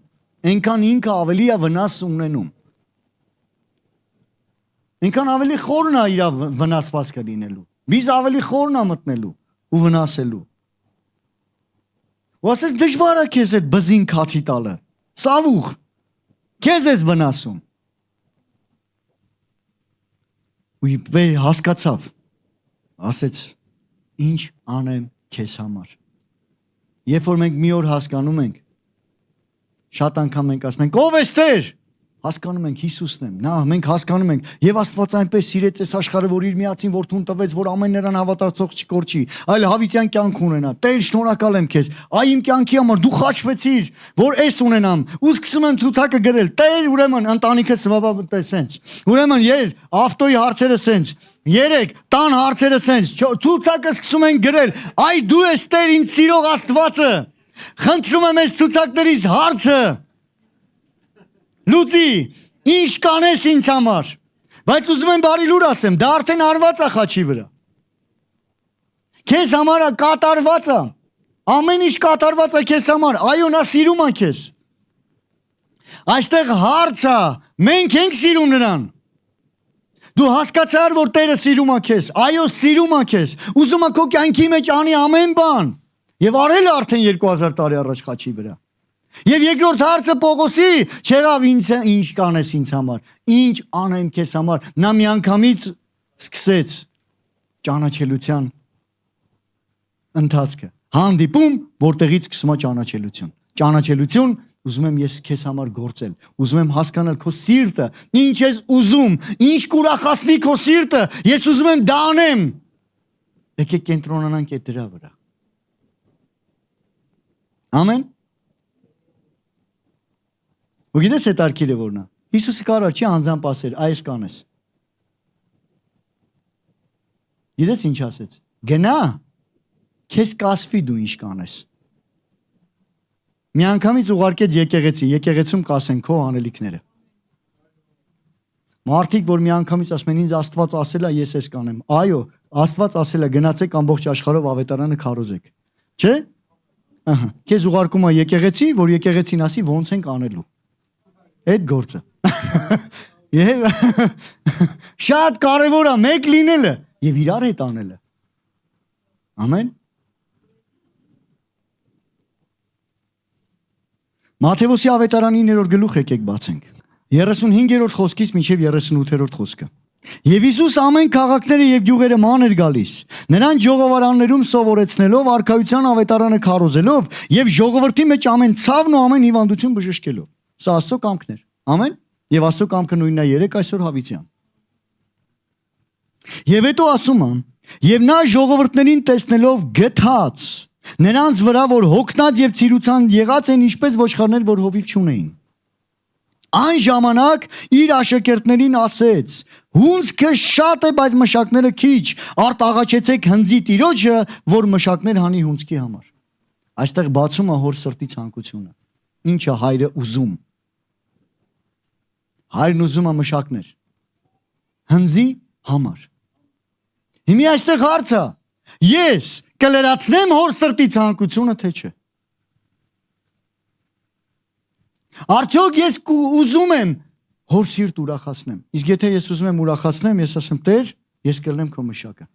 այնքան ինքը ավելի է վնաս ունենում։ Այնքան ավելի խորն է իր վնասվածքը լինելու։ Բիզ ավելի խորն է մտնելու ու վնասելու։ Ու ասես դժվար է քեզ այդ բզին քացի տալը։ Սավուղ, քեզ ես վնասում։ Ու հասկացավ, ասեց ինչ անեմ քեզ համար։ Երբ որ մենք մի օր հասկանում ենք, շատ անգամ մենք ասում ենք ով ես Տեր, հասկանում ենք Հիսուսն եմ, նա մենք հասկանում ենք եւ Աստված այնպես սիրեց այս աշխարհը, որ իր միածին որդուն տվեց, որ ամեն նրան հավատացող չկորչի, այլ հավիտյան կյանք ունենա։ Տեր, շնորհակալ եմ քեզ, այ իմ կյանքի համար դու խաչվեցիր, որ այս ունենամ, ու սկսում եմ ցուցակը գրել։ Տեր, ուրեմն ընտանիքը սվաբա սենց, ուրեմն ավտոյի հարցերը սենց, 3 տան հարցերը սենց, ցուցակը սկսում են գրել։ Այ դու ես Տեր, ինձ սիրող Աստվածը։ Խնդրում եմ այս ցուցակներից հարցը լուծի, ինչ կանես ինձ համար։ Բայց ուզում եմ բարի լուր ասեմ, դա արդեն արված է խաչի վրա։ Քեզ համար է կատարված է։ Ամեն ինչ կատարված է քեզ համար։ Այո, նա սիրում է քեզ։ Այստեղ հարցը, մենք ենք սիրում նրան։ Դու հասկացար, որ Տերը սիրում է քեզ։ Այո, սիրում է քեզ։ Ուզում է քո կյանքի մեջ անի ամեն բան։ Եվ արել է արդեն 2000 տարի առաջ խաչի վրա։ Եվ երկրորդ հարցը Պողոսի չեղավ ինչ կանես ինձ համար, ինչ անեմ քեզ համար։ Նա միանգամից սկսեց ճանաչելության ընթացքը։ Հանդիպում, որտեղից սկսում է ճանաչելություն։ Ճանաչելություն, ուզում եմ ես քեզ համար գործել, ուզում եմ հասկանալ քո սիրտը, ինչ ես ուզում, ինչ կուրախացնի քո սիրտը, ես ուզում եմ դա անեմ։ Եկեք կենտրոնանանք այդ դրա վրա։ Ամեն։ Ու գիտես այդ արկիրը որն է։ Հիսուսը կարա չի անձամբ ասել, այս կանես։ Գիտես ինչ ասեց։ Գնա, քեզ կասվի դու ինչ կանես։ Միանգամից ուղարկեց եկեղեցում կասեն քո անելիքները։ Մարդիկ, որ միանգամից ասում են ինձ Աստված ասել է, ես էս կանեմ։ Այո, Աստված ասել է, գնացեք ամբողջ աշխարհով ավետարանը քարոզեք։ Չէ՞։ Ահա։ Քեզ ուղարկում է եկեղեցի, որ եկեղեցին ասի ոնց ենք անելու։ Այդ գործը։ Եվ շատ կարևոր է մեկ լինելը եւ իրար հետ անելը։ Ամեն։ Մատթեոսի ավետարանի 9-րդ գլուխ եկեք բացենք։ 35-րդ խոսքից մինչև 38-րդ խոսքը։ Եվ Հիսուս ամեն քաղաքները եւ գյուղերը ման էր գալիս, նրան ժողովարաններում սովորեցնելով, արքայության ավետարանը քարոզելով եւ ժողովրդի մեջ ամեն ցավն ու ամեն հիվանդություն բժշկելով։ Սա Աստծո կամքն էր։ Ամեն։ Եվ Աստծո կամքը նույնն է երեք այսօր հավիտյան։ Եվ հետո ասում եմ, եւ նա ժողովրդներին տեսնելով գթած, նրանց վրա որ հոգնած եւ ցիրուցան եղած են ինչպես ոչխարներ, որ հովիվ չունեին։ Այն ժամանակ իր աշակերտներին ասեց. հունձքը շատ է, բայց մշակները քիչ, արտաղաչեցեք հնձի տիրոջը, որ մշակներ հանի հունձքի համար։ Այստեղ բացում է հոր սրտի ցանկությունը։ Ինչ է հայրը ուզում։ Հայրն ուզում է մշակներ հնձի համար։ Հիմա այստեղ հարցը, ես կլրացնեմ հոր սրտի ցանկությունը, թե չէ։ Արդյոք ես ուզում եմ հոր սիրտ ուրախացնեմ։ Իսկ եթե ես ուզում եմ ուրախացնեմ, ես ասեմ Տեր, ես կլնեմ քո մշակը։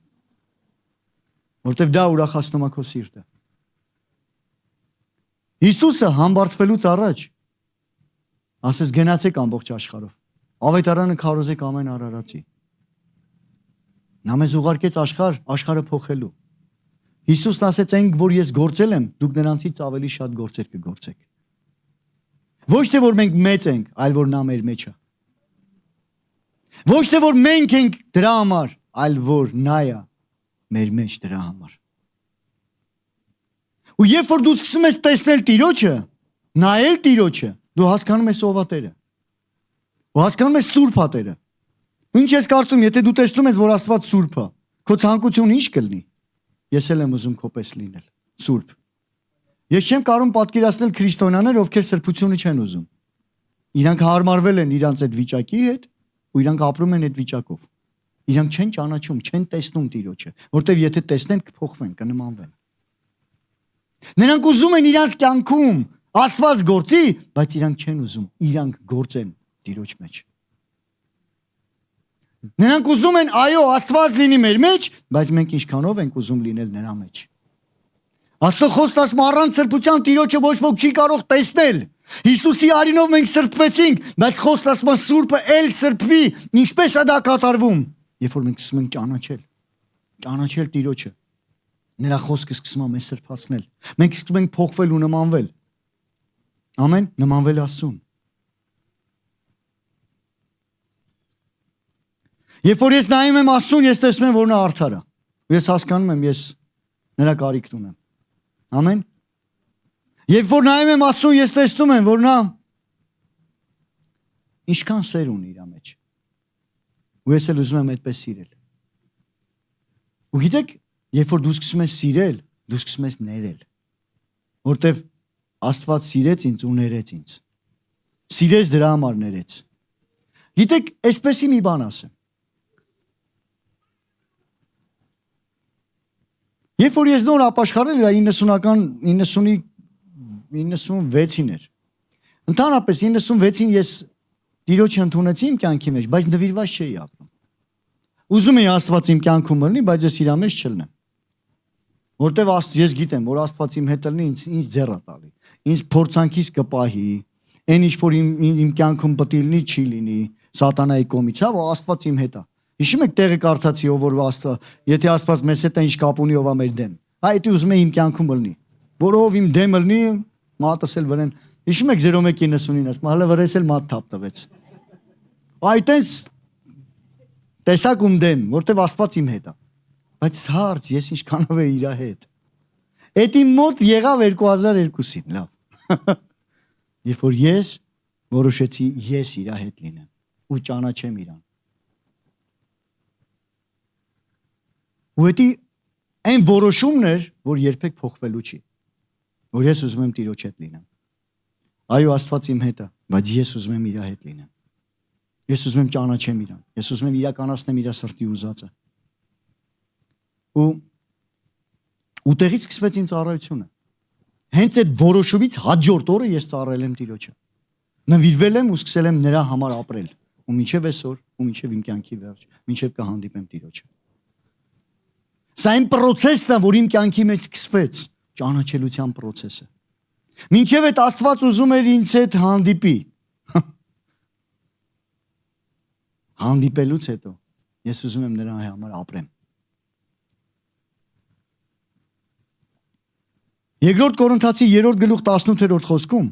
Որտեվ դա ուրախացնում է քո սիրտը։ Հիսուսը համբարձվելուց առաջ ասես գնացեք ամբողջ աշխարհով։ Ավետարանը քարոզեք ամեն արարածի։ Նա մեզ ուղարկեց աշխարհը փոխելու։ Հիսուսն ասեց այն, որ ես գործել եմ, դուք նրանցից ավելի շատ գործեր կգործեք։ Ոչ թե որ մենք մեծ ենք, այլ որ նա մեր մեջ է։ Ոչ թե որ մենք ենք դրա համար, այլ որ նա է մեր մեջ դրա համար։ Ու երբ որ դու սկսում ես տեսնել Տիրոջը, նայել Տիրոջը, դու հասկանում ես ով է Տերը։ Ու հասկանում ես Սուրբ է Տերը։ Ինչ ես կարծում, եթե դու տեսնում ես, որ Աստված Սուրբ է, քո ցանկությունը ի՞նչ կլինի։ Ես էլ եմ ուզում քո պես լինել, Սուրբ։ Ես չեմ կարող պատկերացնել քրիստոնյաներ, ովքեր սրբությունը չեն ուզում։ Իրանք հարմարվել են իրանց այդ վիճակի հետ, ու իրանք ապրում են այդ վիճակով։ Իրանք չեն ճանաչում, չեն տեսնում Տիրոջը, որտեվ եթե տեսնեն կփոխվեն, կնմանվեն։ Նրանք ուզում են իրանց կյանքում Աստված գործի, բայց իրանք չեն ուզում, իրանք գործեն Տիրոջ մեջ։ Նրանք ուզում են, այո, Աստված լինի մեր մեջ, բայց մենք ինչքանով ենք ուզում լինել նրա մեջ։ Աստծո խոսքն ասում առանց սրբության Տիրոջը ոչ ոք չի կարող տեսնել։ Հիսուսի արինով մենք սրբվեցինք, բայց խոսքն ասում է Սուրբը էլ սրբվի, ինչպես է դա կատարվում։ Երբ որ մենք սկսում ենք ճանաչել Տիրոջը, նրա խոսքը սկսում է մեզ սրբացնել։ Մենք սկսում ենք փոխվել ու նմանվել։ Ամեն, նմանվել Աստծուն։ Երբ որ ես նայում եմ Աստծուն, ես տեսնում եմ, որ նա արդար է։ Ես հասկանում եմ, ես նրա կարիքն ունեմ։ Ամեն։ Երբ որ նայում եմ Աստծուն, ես տեսնում եմ, որ նա ինչքան սեր ունի իր մեջ։ Ու ես էլ ուզում եմ այդպես սիրել։ Ու գիտեք, երբ որ դու սկսում ես սիրել, դու սկսում ես ներել։ Որտեվ Աստված սիրեց ինձ ու ներեց ինձ։ Սիրեց դրա համար ներեց։ Գիտեք, այսպեսի մի բան ասեմ։ Երբ որ ես նոր ապաշխարել եմ 96-ին էր։ Ընդհանրապես 96-ին ես Տիրոջը ընդունեցի իմ կյանքի մեջ, բայց նվիրված չէի ապրում։ Ուզում էի Աստված իմ կյանքում լինի, բայց ես իր մեջ չլնեմ։ Որտեվ ես գիտեմ, որ Աստված իմ հետ լինի, ինձ ձեռ է տալի։ Ինձ փորձանքից կպահի, այն ինչ որ իմ կյանքում պետք է լինի, չի լինի, սատանայի կողմից, հա, որ Աստված իմ հետ է։ Հիշում եք տեղը կարդացի, ով որ Աստված, եթե Աստված մեզ հետ է, ինչ կապ ունի, ով է մեր դեմ։ Հա, դա ուզում եմ իմ կյանքում լինի։ Որով իմ դեմը լինի, մատս էլ վրան։ Հիշում եք 0199-ին, ասում, հələ վրես էլ մատ թափ տվեց։ Այդտենց տեսակ ում դեմ, որտեվ Աստված իմ հետ է։ Բայց հարց, ես ինչքանով է իր հետ։ Այդ իմ մոտ եղավ 2002-ին, լավ։ Երբ որ ես որոշեցի ես իր հետ լինեմ ու ճանաչեմ իրան։ Ու դա այն որոշումն էր, որ երբեք փոխվելու չի։ Որ ես ուզում եմ Տիրոջ հետ լինեմ։ Այո, Աստված իմ հետ է, բայց ես ուզում եմ իր հետ լինեմ։ Ես ուզում եմ ճանաչեմ իրան։ Ես ուզում եմ իրականացնեմ իր սրտի ուզածը։ Ու տեղից սկսվեց իմ ծառայությունը։ Հենց այդ որոշումից հաջորդ օրը ես ծառայել եմ Տիրոջը։ Նվիրվել եմ ու սկսել եմ նրա համար ապրել։ Ու մինչև այսօր, ու մինչև իմ կյանքի վերջ, մինչև կհանդիպեմ Տիրոջը։ Սա այն process-ն է, որ իմ կյանքի մեջ սկսվեց, ճանաչելության process-ը։ Մինչև այդ Աստված ուզում էր ինձ հետ հանդիպի։ Հանդիպելուց հետո ես ուզում եմ նրա համար ապրեմ։ Երկրորդ Կորինթացի 3-րդ գլուխ 18-րդ խոսքում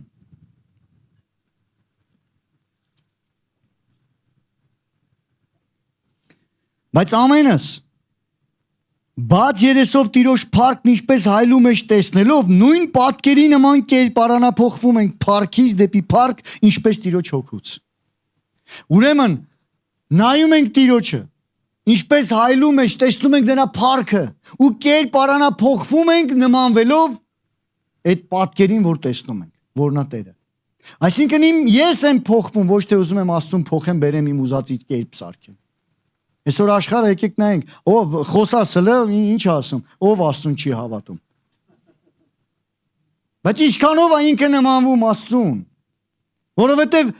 բայց ամենս բաց երեսով Տիրոջ փառքն ինչպես հայլու մեջ տեսնելով նույն պատկերի նման կերպարանափոխվում ենք փառքից դեպի փառք ինչպես Տիրոջ հոգուց։ Ուրեմն նայում ենք Տիրոջը ինչպես հայլու մեջ տեսնում ենք նրա փառքը ու կերպարանափոխվում ենք նմանվելով այդ պատկերին որ տեսնում ենք որն է Տերը։ Այսինքն ես եմ փոխվում ոչ թե ուզում եմ Աստծուն փոխեմ բերեմ իմ ուզածից կերպ սարքեմ։ Այսօր աշխարհը եկեք նայենք, ով խոսասը ինչ ասում, ով Աստծուն չի հավատում։ Բայց ինչքանով է ինքը նմանվում Աստծուն, որովհետև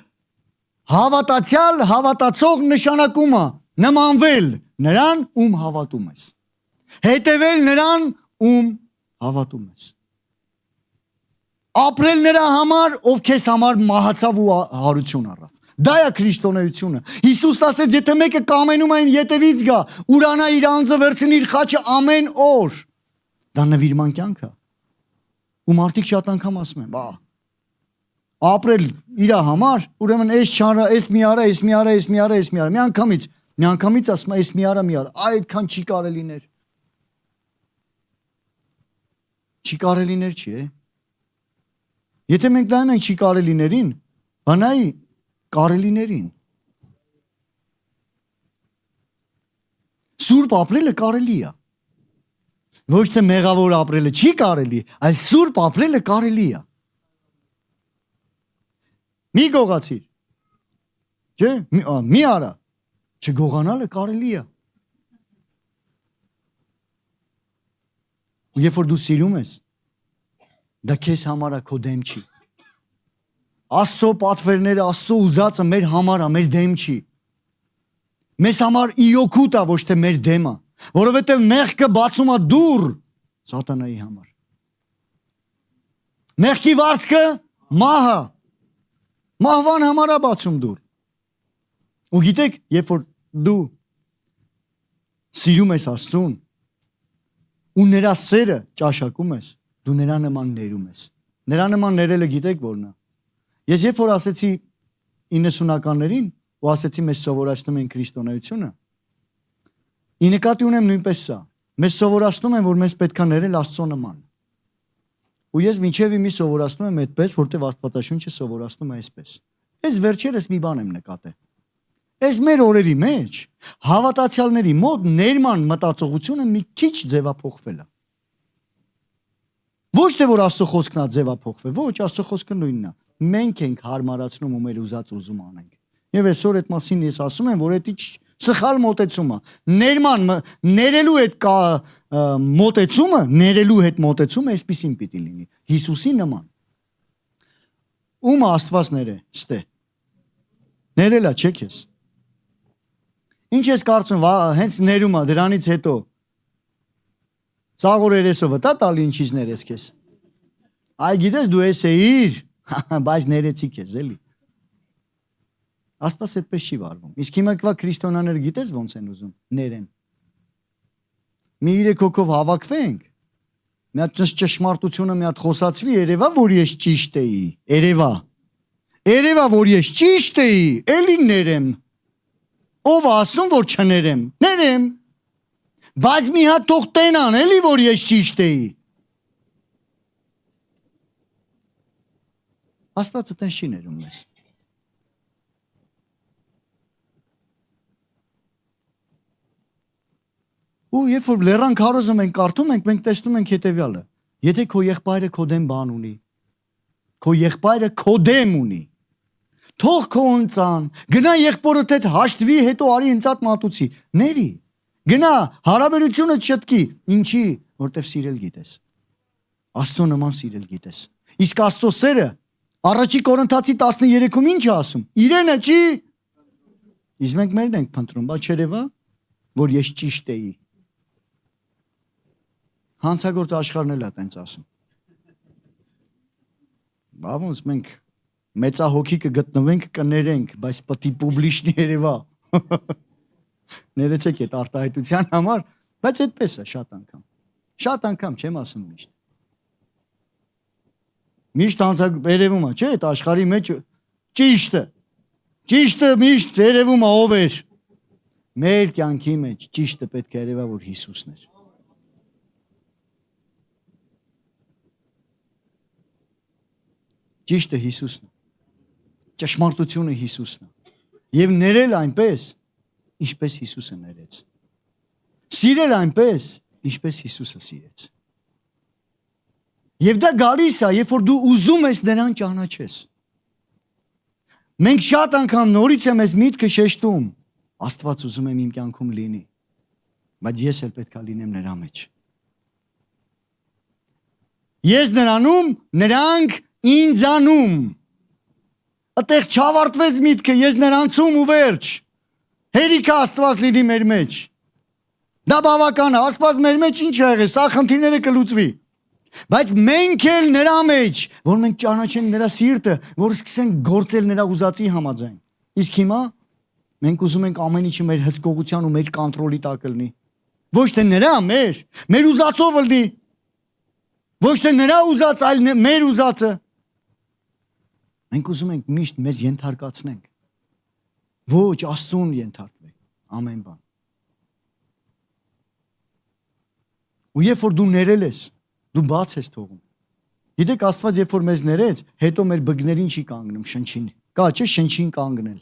հավատացյալ, հավատացող նշանակում է նմանվել նրան, ում հավատում ես։ Հետևել նրան, ում հավատում ես։ Ապրել նրա համար, ով քեզ համար մահացավ ու հարություն առավ։ Դա է քրիստոնեությունը։ Հիսուսն ասեց, եթե մեկը կամենում է իմ ետևից գա, ուրանա իր անձը վերցնի իր խաչը ամեն օր։ Դա նվիրման կյանք է։ Ու մարդիկ շատ անգամ ասում են, բա ապրել իր համար, ուրեմն էս չարա, էս մի արա, էս մի արա, էս մի արա, էս մի արա։ Միանգամից ասում է, էս մի արա, այդքան չի կարելիներ։ Չի կարելիներ չի, է։ Եթե մենք նայում ենք չի կարելիներին, բանայի կարելիներին։ Սուրբ ապրելը կարելի է։ Ոչ թե մեղավոր ապրելը չի կարելի, այլ սուրբ ապրելը կարելի է։ Մի գողացիր։ Չէ՞, մի արա։ Չգողանալը կարելի է։ Երբ որ դու սիրում ես, դա քեզ համար է, քո դեմ չի։ Աստծո պատվերները, Աստծո ուզածը մեր համար է, մեր դեմ չի։ Մեզ համար իօքուտ է, ոչ թե մեր դեմ է, որովհետև մեղքը բացում է դուռ սատանայի համար։ Մեղքի վարձքը մահը։ Մահվան համար է բացում դուռ։ Ու գիտեք, երբ որ դու սիրում ես Աստծուն ու նրա սերը ճաշակում ես, դու նրա նման ներում ես։ Նրա նման ներելը գիտեք որն է։ Ես երբ որ ասեցի 90-ականներին ու ասեցի մեզ սովորացնում են քրիստոնեությունը, ի նկատի ունեմ նույնպես սա։ Մեզ սովորացնում են, որ մեզ պետք է ներել Աստծո նման։ Ու ես մինչև իմի սովորացնում եմ այդպես, որտեղ Աստվածաշունչը սովորացնում է այսպես։ Ես վերջերս մի բան եմ նկատել։ Այս մեր օրերի մեջ հավատացյալների մոտ ներման մտածողությունը մի քիչ ձևափոխվել է։ Ոչ թե որ Աստծո խոսքն է ձևափոխվել, ոչ, Աստծո խոսքը նույնն է։ Մենք ենք հարմարացնում ու մեր ուզած ուզում անենք։ Եվ այսօր այդ մասին ես ասում եմ, որ դա սխալ մոտեցում է։ Ներման ներելու հետ մոտեցումը, ներելու հետ մոտեցումը այսպեսին պիտի լինի։ Հիսուսի նման։ Ում Աստված ները, ստե։ Ներելա չէ քեզ։ Ինչ ես կարծում, հենց ներումը դրանից հետո Սաղոր երեսով տա տալի ինչից ներես քեզ։ Այ գիտես դու ես էիր, բայց ներեցի քեզ, էլի։ Աստված այդպես չի վարվում։ Իսկ հիմա կվա քրիստոնյաները գիտես ոնց են ուզում ներեն։ Մի 3 հոգով հավաքվենք։ Մի հատ ճշմարտությունը մի հատ խոսացվի, երևա որ ես ճիշտ էի, երևա։ Երևա որ ես ճիշտ էի, էլի ներեմ։ Ով ասում որ չներեմ, ներեմ։ Բայց մի հատ թող տենան, էլի որ ես ճիշտ էի։ Աստվածը տեն չի ներում մեզ։ Ու երբ որ լեռան քարոզը մենք կարդում ենք, մենք տեսնում ենք հետևյալը։ Եթե քո եղբայրը քո դեմ բան ունի, քո եղբայրը քո դեմ ունի։ Թող քո ընծան, գնա եղբորդ հետ հաշտվի, հետո արի ընծատ մատուցի։ Ների, գնա հարաբերությունը չտկի, ինչի, որտեվ սիրել գիտես։ Աստծո նման սիրել գիտես։ Իսկ Աստծո սերը առաջի Կորինթացի 13-ում ինչ է ասում։ Իրենը չի։ Իսկ մենք մերն ենք փնտրում, բա չերևա, որ ես ճիշտ էի։ Հանցագործ աշխարհն էլ է տենց ասում։ Բա ոնց մենք մեծահոգի կգտնվենք, կներենք, բայց պտի պուբլիշնի երևա։ Ներեցեք այդ արտահայտության համար, բայց այդպես է շատ անգամ։ Շատ անգամ չեմ ասում միշտ։ Միշտ երևում է, չէ՞, այդ աշխարհի մեջ ճիշտը։ Ճիշտը միշտ երևում է ով էր։ Մեր կյանքի մեջ ճիշտը պետք է երևա, որ Հիսուսն էր։ Ճիշտը Հիսուսն է։ Ճշմարտությունը Հիսուսն է։ Եվ ներել այնպես, ինչպես Հիսուսը ներեց։ Սիրել այնպես, ինչպես Հիսուսը սիրեց։ Եվ դա գալիս է, երբ որ դու ուզում ես նրան ճանաչես։ Մենք շատ անգամ նորից եմ ես միտքը շեշտում, Աստված ուզում եմ իմ կյանքում լինի, բայց ես էլ պետք է լինեմ նրա մեջ։ Ես նրանում, նրանք ինձանում։ Այդտեղ չավարտվեց միտքը, ես նրանցում ու վերջ։ Հերիքը Աստված լինի մեր մեջ։ Դա բավական է, Աստված մեր մեջ ինչ ա եղել, սա խնդիրները կլուծվի։ Բայց մենք էլ նրա մեջ, որ մենք ճանաչենք նրա սիրտը, որ սկսենք գործել նրա ուզածի համաձայն։ Իսկ հիմա մենք ուզում ենք ամեն ինչը մեր հսկողության ու մեր կոնտրոլի տակ լինի։ Ոչ թե նրա, մեր ուզածով լինի։ Ոչ թե նրա ուզած, այլ մեր ուզածը։ Մենք ուզում ենք միշտ մեզ ենթարկացնենք։ Ոչ, Աստծուն ենթարկվենք, ամեն բան։ Ու երբ որ դու ներել ես, դու բաց ես թողում։ Գիտեք, Աստված երբ որ մեզ ներեց, հետո մեր բգներին չի կանգնում, շնչին։ Կա չէ, շնչին կանգնել։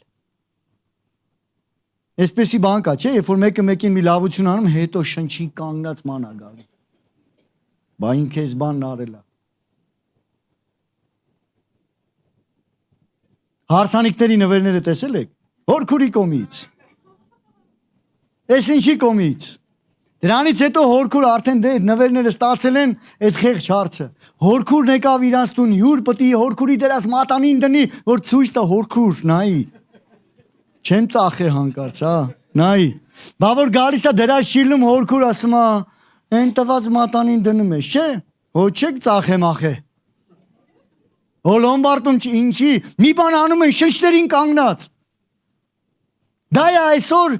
Այսպեսի բան կա, չէ, երբ որ մեկը մեկին մի լավություն անում, հետո շնչին կանգնած ման ա գալու։ Բա ինքեզ բանն արել է։ Հարսանիքների նվերները տեսել եք։ Հորքուրի կողմից։ Էս ինչի կողմից։ Դրանից հետո հորքուրը արդեն դե նվերները ստացել են այդ խեղճ հարցը։ Հորքուրն եկավ իրանց տուն, յուր պտի հորքուրի դերած մատանին դնի, որ ցույց տա հորքուր, նայի։ Չեմ ծախե հանկարծ, հա, նայի։ Բա որ գալիս է դերած շիլնում հորքուր ասում է, այն տված մատանին դնում ես, չէ։ Հո չեք ծախե մախե։ Հո լոմբարդում ինչի, մի բան անում են շշտերին կանգնած։ Դա է այսօր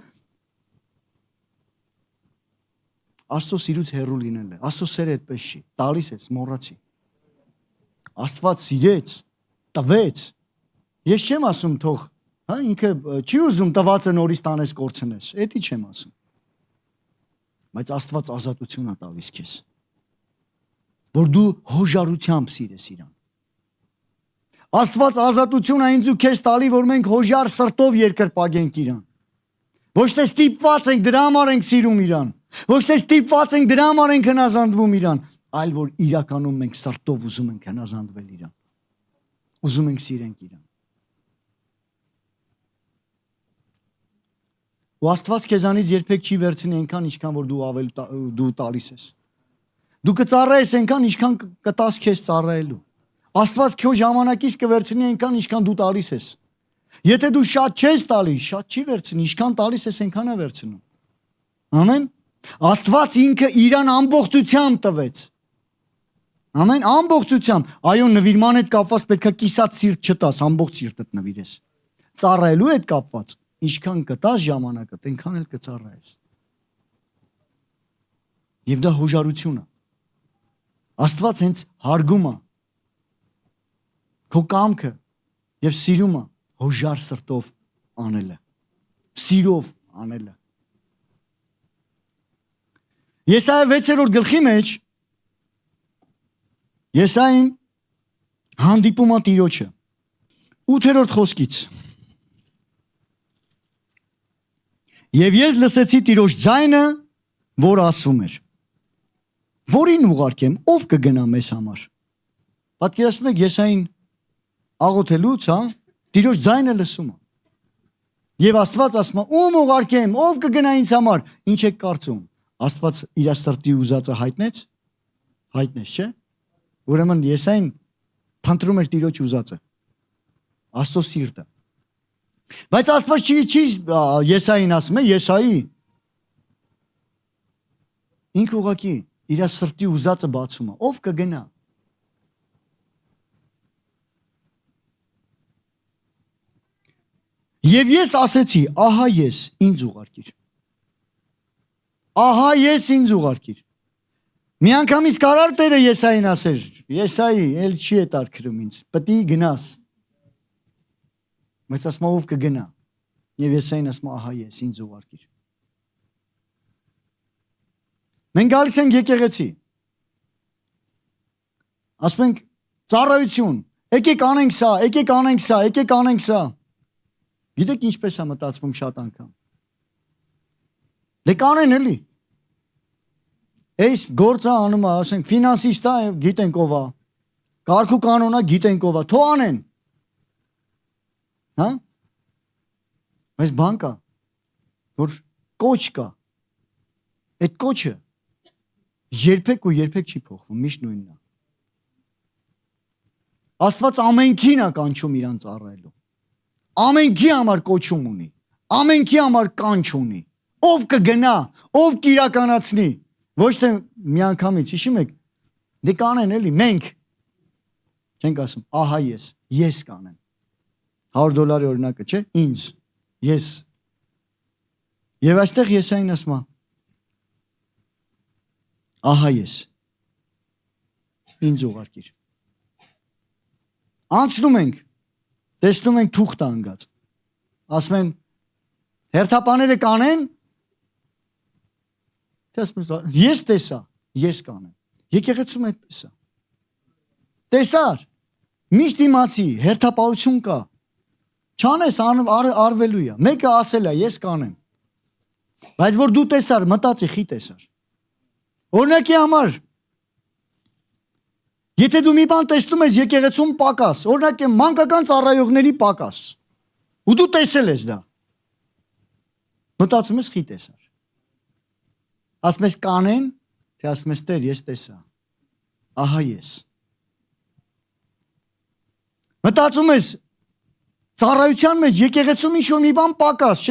Աստծո սիրուց հեռու լինել է։ Աստծո սերը այդպես չի։ Տալիս ես, մոռացի։ Աստված սիրեց, տվեց։ Ես չեմ ասում թող, հա, ինքը չի ուզում տվածը նորից տանես կորցնես։ Էդի չեմ ասում։ Բայց Աստված ազատություն է տալիս քեզ։ Որ դու հոժարությամբ սիրես իրան։ Աստված ազատություն է ինձ ու քեզ տալի, որ մենք հոժար սրտով երկրպագենք իրան։ Ոչ թե ստիպված ենք դրա համար ենք սիրում իրան։ Ոչ թե ստիպված ենք դրա համար ենք հնազանդվում իրան, այլ որ իրականում մենք սրտով ուզում ենք հնազանդվել իրան։ Ուզում ենք սիրենք իրան։ Ու Աստված քեզանից երբեք չի վերցնի այնքան, ինչքան որ դու տալիս ես։ Դու կծառայես այնքան, ինչքան կտաս քեզ ծառայելու։ Աստված քո ժամանակից կվերցնի այնքան, ինչքան դու տալիս ես։ Եթե դու շատ չես տալի, շատ չի վերցնի, ինչքան տալիս ես, այնքան է վերցնում։ Ամեն։ Աստված ինքը իրան ամբողջությամբ տվեց։ Ամեն, ամբողջությամբ։ Այո, նվիրման հետ կապված պետք է կիսած սիրտ չտաս, ամբողջ սիրտդ նվիրես։ Ծառայելու հետ կապված, ինչքան կտաս ժամանակը, այնքան էլ կծառայես։ Եվ դա հոժարություն է։ Աստված հենց հարգում է քո կամքը եւ սիրում է հոժար սրտով անելը, սիրով անելը։ Եսայա 6-րդ գլխի մեջ Եսային հանդիպում է Տիրոջը 8-րդ խոսքից։ Եվ ես լսեցի Տիրոջ ձայնը, որ ասում էր. Որին ուղարկեմ, ով կգնա մեզ համար։ Պատկերացնում եք Եսային աղոթելուց, հա, Տիրոջ ձայնը լսում է։ Եվ Աստված ասում է, ում ուղարկեմ, ով կգնա ինձ համար, ինչ եք կարծում։ Աստված իր սրտի ուզածը հայտնեց, չէ։ Ուրեմն Եսային փնտրում էր Տիրոջ ուզածը։ Աստծո սիրտը։ Բայց Աստված չի Եսային ասում է, Եսայի ինքը ուղղակի իր սրտի ուզածը բացում է, ով կգնա։ Եվ ես ասեցի, ահա ես, ինձ ուղարկիր։ Ահա ես, ինձ ուղարկիր։ Մի անգամից կարար Տերը Եսային ասեր, Եսայի, էլ չի հետաքրքրում ինձ, պետք է գնաս։ Բայց ասում ով կգնա։ Եվ Եսային ասում ահա ես, ինձ ուղարկիր։ Մենք գալիս ենք եկեղեցի։ Ասում ենք ծառայություն, եկեք անենք սա, եկեք անենք սա, եկեք անենք սա։ Գիտեք ինչպես է մտածվում շատ անգամ։ Դե կանեն էլի։ Այս գործը անում է, ասենք ֆինանսիստ է, գիտենք ով է։ Կարգու կանոնա գիտենք ով է, թող անեն։ Հա? Բայց բան կա, որ կոչ կա։ Այդ կոչը երբեք ու երբեք չի փոխվում, միշտ նույնն է։ Աստված ամենքին է կանչում իրան ծառայելու։ Ամենքի համար կոչում ունի, ամենքի համար կանչ ունի։ Ով կգնա, ով կիրականացնի, ոչ թե միանգամից, հիշում եք, դե կանեն էլի, մենք չենք ասում, ահա ես կանեմ։ $100 օրինակը, չէ, ինձ, ես։ Եվ այստեղ Եսային ասում է, ահա ես, ինձ ուղարկիր։ Անցնում ենք, տեսնում ենք թուղթ անգած, ասում են, հերթապաները կանեն, ես տեսա, ես կանեմ, եկեղեցում այդպես է, տեսար, միշտ իմացի, հերթապահություն կա, չանես արվելու է, մեկը ասել է, ես կանեմ, բայց որ դու տեսար, մտածի խի տեսար, օրինակի համար, եթե դու մի բան տեսնում ես եկեղեցում պակաս, օրինակ մանկական ծառայողների պակաս, ու դու տեսել ես դա, մտածում ես խի տեսար, ասում ես կանեն, թե ասում ես Տեր, ես տեսա, ահա ես, մտածում ես ծառայության մեջ եկեղեցում ինչ-որ մի բան պակաս,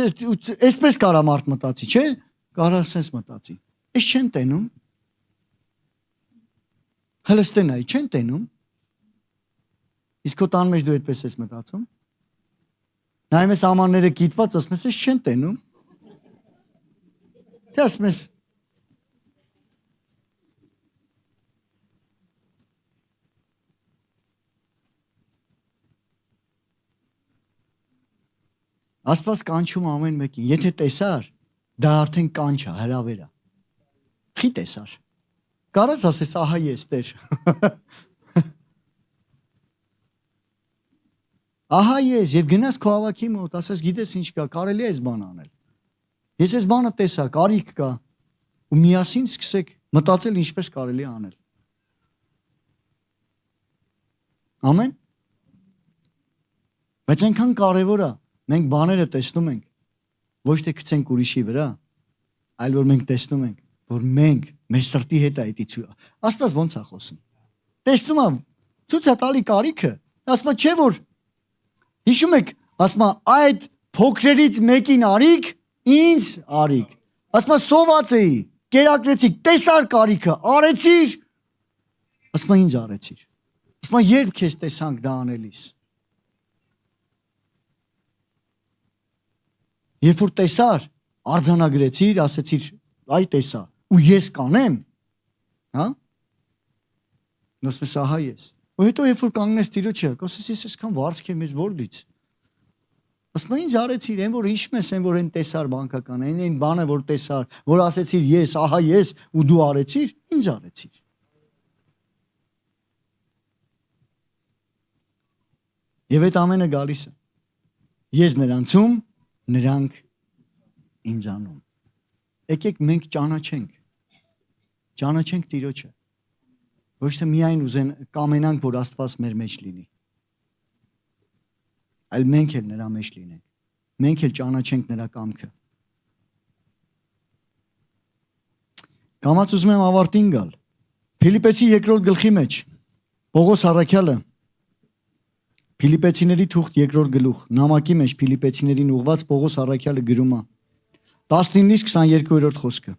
այսպես կարա մարդ մտածի, չէ, կարա սենց մտածի, ես չեն տենում, հլստենայի չեն տենում, իսկ քո տան մեջ դու այդպես ես մտածում, նայում ես ամանները կիտված, ասում ես չեն տենում, թե ասում ես, Աստված կանչում ամեն մեկին, եթե տեսար, դա արդեն կանչ է, հրավեր է, խի տեսար, կարած ասես, ահա ես Տեր, ահա ես, և գնաս քո հավաքի մոտ, ասես գիտես ինչ կա, կարելի է այս բան անել, ես այս բանը տեսա, կարիք կա, ու միասին սկսեք մտածել ինչպես կարելի է անել, ամեն, բայց այնքան կարևոր է, մենք բաները տեսնում ենք, ոչ թե գցենք ուրիշի վրա, այլ որ մենք տեսնում ենք, որ մենք մեր սրտի հետ այդ իցույա։ Աստված ոնց է խոսում։ Տեսնում եմ, ցույց է տալի կարիքը, ասում է չէ որ հիշում եք, ասում է այդ փոքրերից մեկին արիք, ինձ արիք։ Ասում է սոված էի, կերակրեցիք, տեսար կարիքը, արեցիր։ Ասում է ինձ արեցիր։ Ասում է երբ քեզ տեսանք դա անելիս։ Երբ որ տեսար, արձանագրեցիր, ասեցիր, այ տեսա, ու ես կանեմ, հա? Ասում ես, ահա ես։ Ու հետո երբ որ կանգնես Տիրոջը, ասես ես այսքան վարձք եմ ես որից։ Ասում է ինձ արեցիր, այն որ հիշում ես, այն որ այն տեսար բանկական, այն բանը որ տեսար, որ ասեցիր ես, ահա ես, ու դու արեցիր, ինձ արեցիր։ Եվ այդ ամենը գալիս է։ Ես նրանցում, նրանք ինձանում։ Եկեք մենք ճանաչենք Տիրոջը, ոչ թե միայն կամենանք, որ Աստված մեր մեջ լինի, այլ մենք էլ նրա մեջ լինենք։ Մենք էլ ճանաչենք նրա կամքը։ Կամաց ուզում եմ ավարտին գալ։ Փիլիպեցի 2-րդ գլխի մեջ Պողոս առաքյալը Փիլիպեցիների թուղթ 2-րդ գլուխ նամակի մեջ Փիլիպեցիներին ուղված Պողոս առաքյալը գրում է 19-ից 22-րդ խոսքը։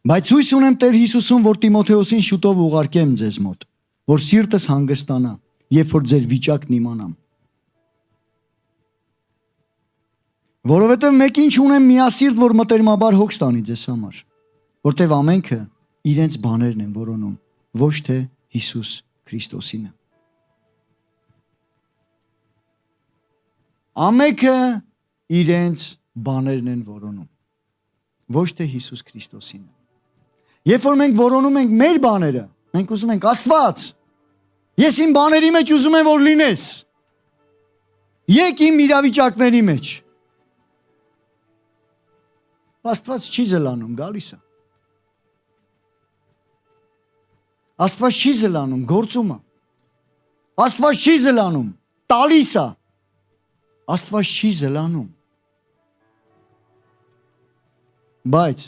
Բայց հույս ունեմ Տեր Հիսուսում, որ Տիմոթեոսին շուտով ուղարկեմ ձեզ մոտ, որ սիրտս հանգստանա, երբ որ ձեր վիճակն իմանամ։ Որովհետև մեկ ինչ ունեմ միասիրտ, որ մտերմաբար հոգ ստանի ձեզ համար, որտև ամենքը իրենց բաներն են որոնում, ոչ թե Հիսուս Քրիստոսինը։ Ամենքը իրենց բաներն են որոնում, ոչ թե Հիսուս Քրիստոսինը։ Երբ որ մենք որոնում ենք մեր բաները, մենք ուզում ենք Աստված, ես իմ բաների մեջ ուզում եմ որ լինես։ Եկ իմ իրավիճակների մեջ։ Աստված չի զլանում, գալիս է։ Աստված չի զլանում, գործում է։ Աստված չի զլանում, տալիս է։ Աստված չի զլանում։ Բայց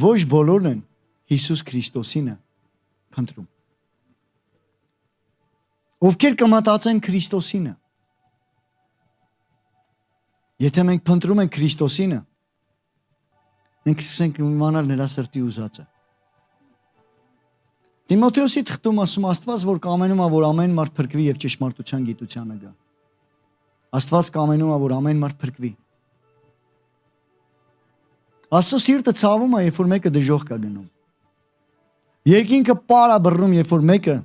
ոչ բոլորն են Հիսուս Քրիստոսինը փնտրում։ Ովքեր կմտածեն Քրիստոսինը։ Եթե մենք փնտրում ենք Քրիստոսինը, մենք սկսենք իմանալ նրա սրտի ուզածը։ Տիմոթեոսի թղթում ասում Աստված, որ կամենում է, որ ամեն մարդ փրկվի եւ ճշմարտության գիտությանը գա։ Աստված կամենում է, որ ամեն մարդ փրկվի։ Աստծո սիրտը ցավում է, երբ որ մեկը դժոխք կա գնում։ Երկինքը պարա բռնում, երբ որ մեկը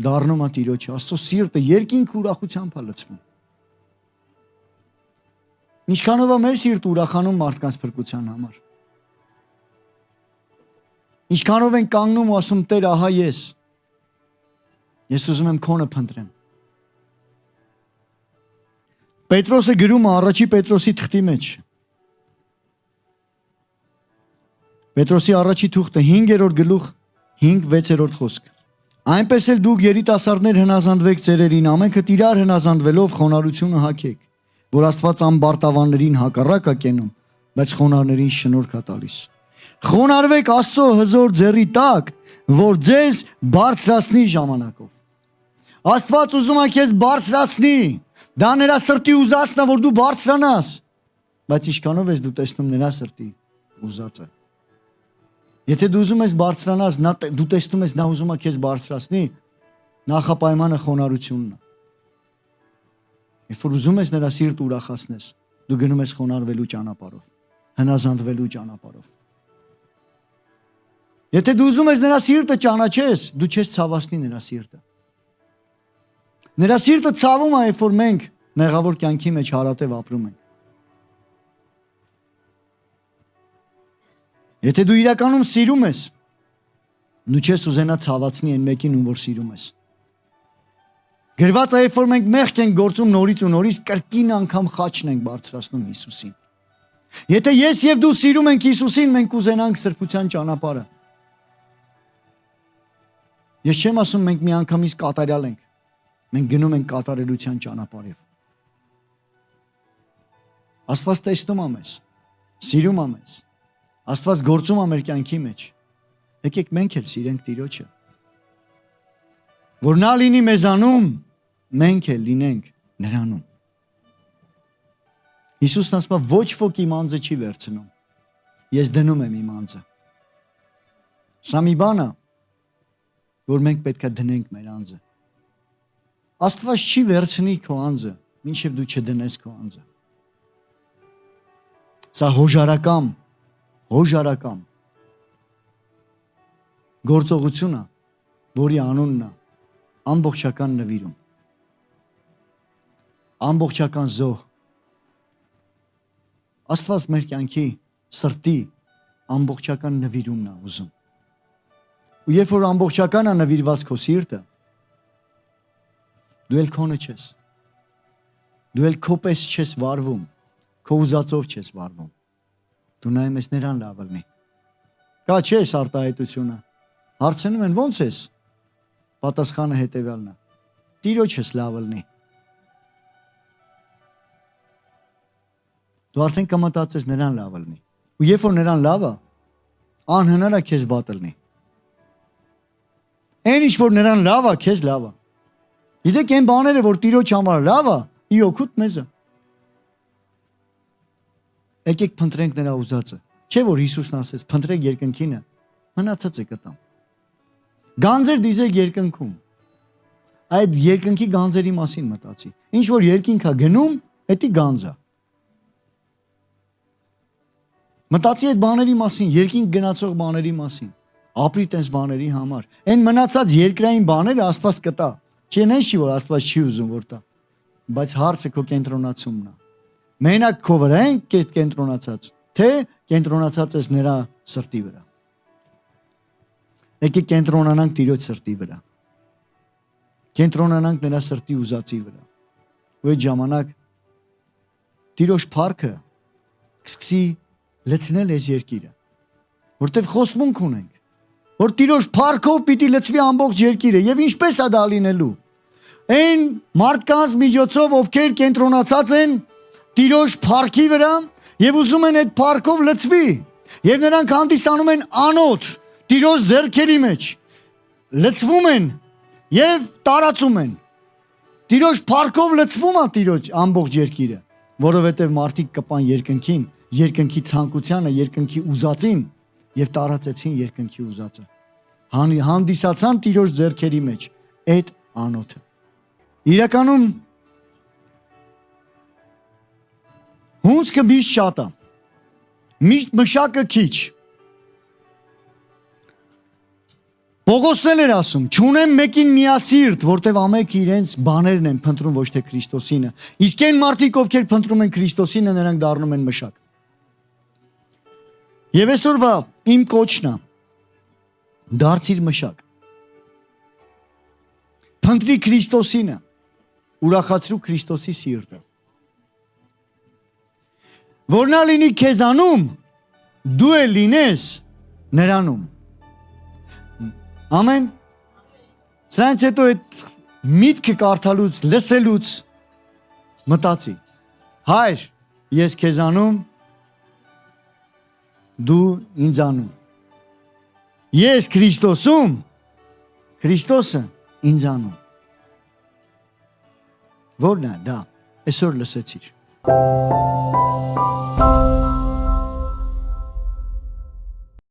դառնում է Տիրոջը։ Աստծո սիրտը երկինք ուրախությամբ է լցվում։ Ինչքանով է մեր սիրտը ուրախանում մարդկանց փրկության համար։ Ինչքանով են կանգնում ու ասում Տեր, ահա ես ուզում եմ քոնը փնտրեմ։ Պետրոսը գրում է առաջի Պետրոսի թղթի մեջ։ Պետրոսի առաջի թուղթը 5-րդ գլուխ 5-6-րդ խոսք։ Այնպես էլ դուք երիտասարդներ հնազանդվեք ծերերին, ամենքդ իրար հնազանդվելով խոնարհությունը հագեք, որ Աստված ամբարտավաններին հակառակ է կենում, բայց խոնարհներին շնորհք է տալիս։ Խոնարհվեք Աստծո հզոր ձեռի տակ, որ ձեզ բարձրացնի ժամանակով։ Աստված ուզում է քեզ բարձրացնի, դա նրա սրտի ուզածն է, որ դու բարձրանաս, բայց ինչքանով ես դու տեսնում նրա սրտի ուզածը։ Եթե դու ուզում ես բարձրանաս, դու տեսնում ես նա ուզում է քեզ բարձրացնի, նախապայմանը խոնարհությունն է։ Երբ որ ուզում ես նրա սիրտը ուրախացնես, դու գնում ես խոնարհվելու ճանապարհով, հնազանդվելու ճանապարհով։ Եթե դու ուզում ես նրա սիրտը ճանաչես, դու չես ցավացնի նրա սիրտը։ Նրա սիրտը ցավում է, երբ որ մենք մեղավոր կյանքի մեջ հարատև ապրում ենք։ Եթե դու իրականում սիրում ես, դու չես ուզենա ցավացնի այն մեկին, ում որ սիրում ես։ Գրված է, երբ որ մենք մեղք ենք գործում նորից ու նորից, կրկին անգամ խաչն ենք բարձրացնում Հիսուսին։ Եթե ես եւ դու սիրում ենք Հիսուսին, մենք կուզենանք սրբության ճանապարհը։ Ես չեմ ասում մենք մի անգամից կատարյալ ենք։ Մենք գնում ենք կատարելության ճանապարհով։ Աստված տեսնում է մեզ, սիրում է մեզ։ Աստված գործում է մեր կյանքի մեջ։ Եկեք մենք էլ սիրենք Տիրոջը։ Որ նա լինի մեզանում, մենք էլ լինենք նրանում։ Հիսուսն ասում է ոչ ոք իմ անձը չի վերցնում։ Ես դնում եմ իմ անձը։ Սա մի բան է, որ մենք պետք է դնենք մեր անձը։ Աստված չի վերցնի քո անձը, մինչև դու չդնես քո անձը։ Սա հոժարակամ գործողություն է, որի անունն է ամբողջական նվիրում։ Ամբողջական զոհ։ Աստված մեր կյանքի սրտի ամբողջական նվիրումն է ուզում։ Ու երբ որ ամբողջական է նվիրված քո սիրտը, դու էլ քոնը չես։ Դու էլ քո պես չես վարվում, քո ուզածով չես վարվում։ Դու նայում ես նրան լավ լինի։ Կա չէ այս արտահայտությունը։ Հարցնում են ո՞նց ես։ Պատասխանը հետևյալն է. Տիրոջս լավ լինի։ դու արդեն կմտածես նրան լավ լինի։ Ու երբ որ նրան լավ է, անհնար է քեզ վատ լինի։ Այն ինչ որ նրան լավ է, քեզ լավ է։ Գիտեք այն բաները, որ Տիրոջ համար լավ է, ի օգուտ մեզ է։ Եկեք փնտրենք նրա ուզածը։ Չէ որ Հիսուսն ասեց, փնտրեք երկնքինը, մնացածը կտամ։ Գանձեր դիզեք երկնքում։ Այդ երկնքի գանձերի մասին մտածի։ Ինչ որ երկինք է գնում, դա գանձ է։ Մտածի այդ բաների մասին, երկինք գնացող բաների մասին։ Ապրի տես բաների համար։ Այն մնացած երկրային բաները Աստված կտա։ Չէ՞ նշի որ Աստված չի ուզում որ տա։ Բայց հարցը քո կենտրոնացումն է։ Մենակ քո վրա են կենտրոնացած, թե կենտրոնացած ես նրա սրտի վրա։ Եկեք կենտրոնանանք Տիրոջ սրտի վրա։ Կենտրոնանանք նրա սրտի ուզածի վրա։ Ու այդ ժամանակ Տիրոջ փառքը կսկսի լցնել այս երկիրը։ Որտեվ խոստմունք ունենք, որ Տիրոջ փառքով պիտի լցվի ամբողջ երկիրը, եւ ինչպես է դա լինելու։ Այն մարդկանց միջոցով, ովքեր կենտրոնացած են Տիրոջ փառքի վրա եւ ուզում են այդ փառքով լցվի, եւ նրանք հանդիսանում են անոթ Տիրոջ ձեռքերի մեջ, լցվում են եւ տարածում են։ Տիրոջ փառքով լցվում է Տիրոջ ամբողջ երկիրը, որովհետեւ մարդիկ կպան երկնքին, երկնքի ցանկությանը, երկնքի ուզածին եւ տարածեցին երկնքի ուզածը։ Հանդիսացան Տիրոջ ձեռքերի մեջ այդ անոթը։ Իրականում հունցքը միշտ շատ է, միշտ մշակը քիչ։ Պողոսն էր ասում, չունեմ մեկին միասիրտ, որտեվ ամենքը իրենց բաներն են փնտրում ոչ թե Քրիստոսինը։ Իսկ այն մարդիկ, ովքեր փնտրում են Քրիստոսինը, նրանք դառնում են մշակ։ Եվ այսօրվա իմ կոչն է, դարձիր մշակ։ Փնտրի Քրիստոսինը, ուրախացրու Քրիստոսի սիրտը։ Որ նա լինի քեզանում, դու էլ լինես նրանում։ Ամեն։ Սրանց հետո այդ միտքը կարդալուց, լսելուց մտածի։ Հայր, ես քեզանում, դու ինձանում։ Ես Քրիստոսում, Քրիստոսը ինձանում։ Որն է դա, այսօր լսեցիր։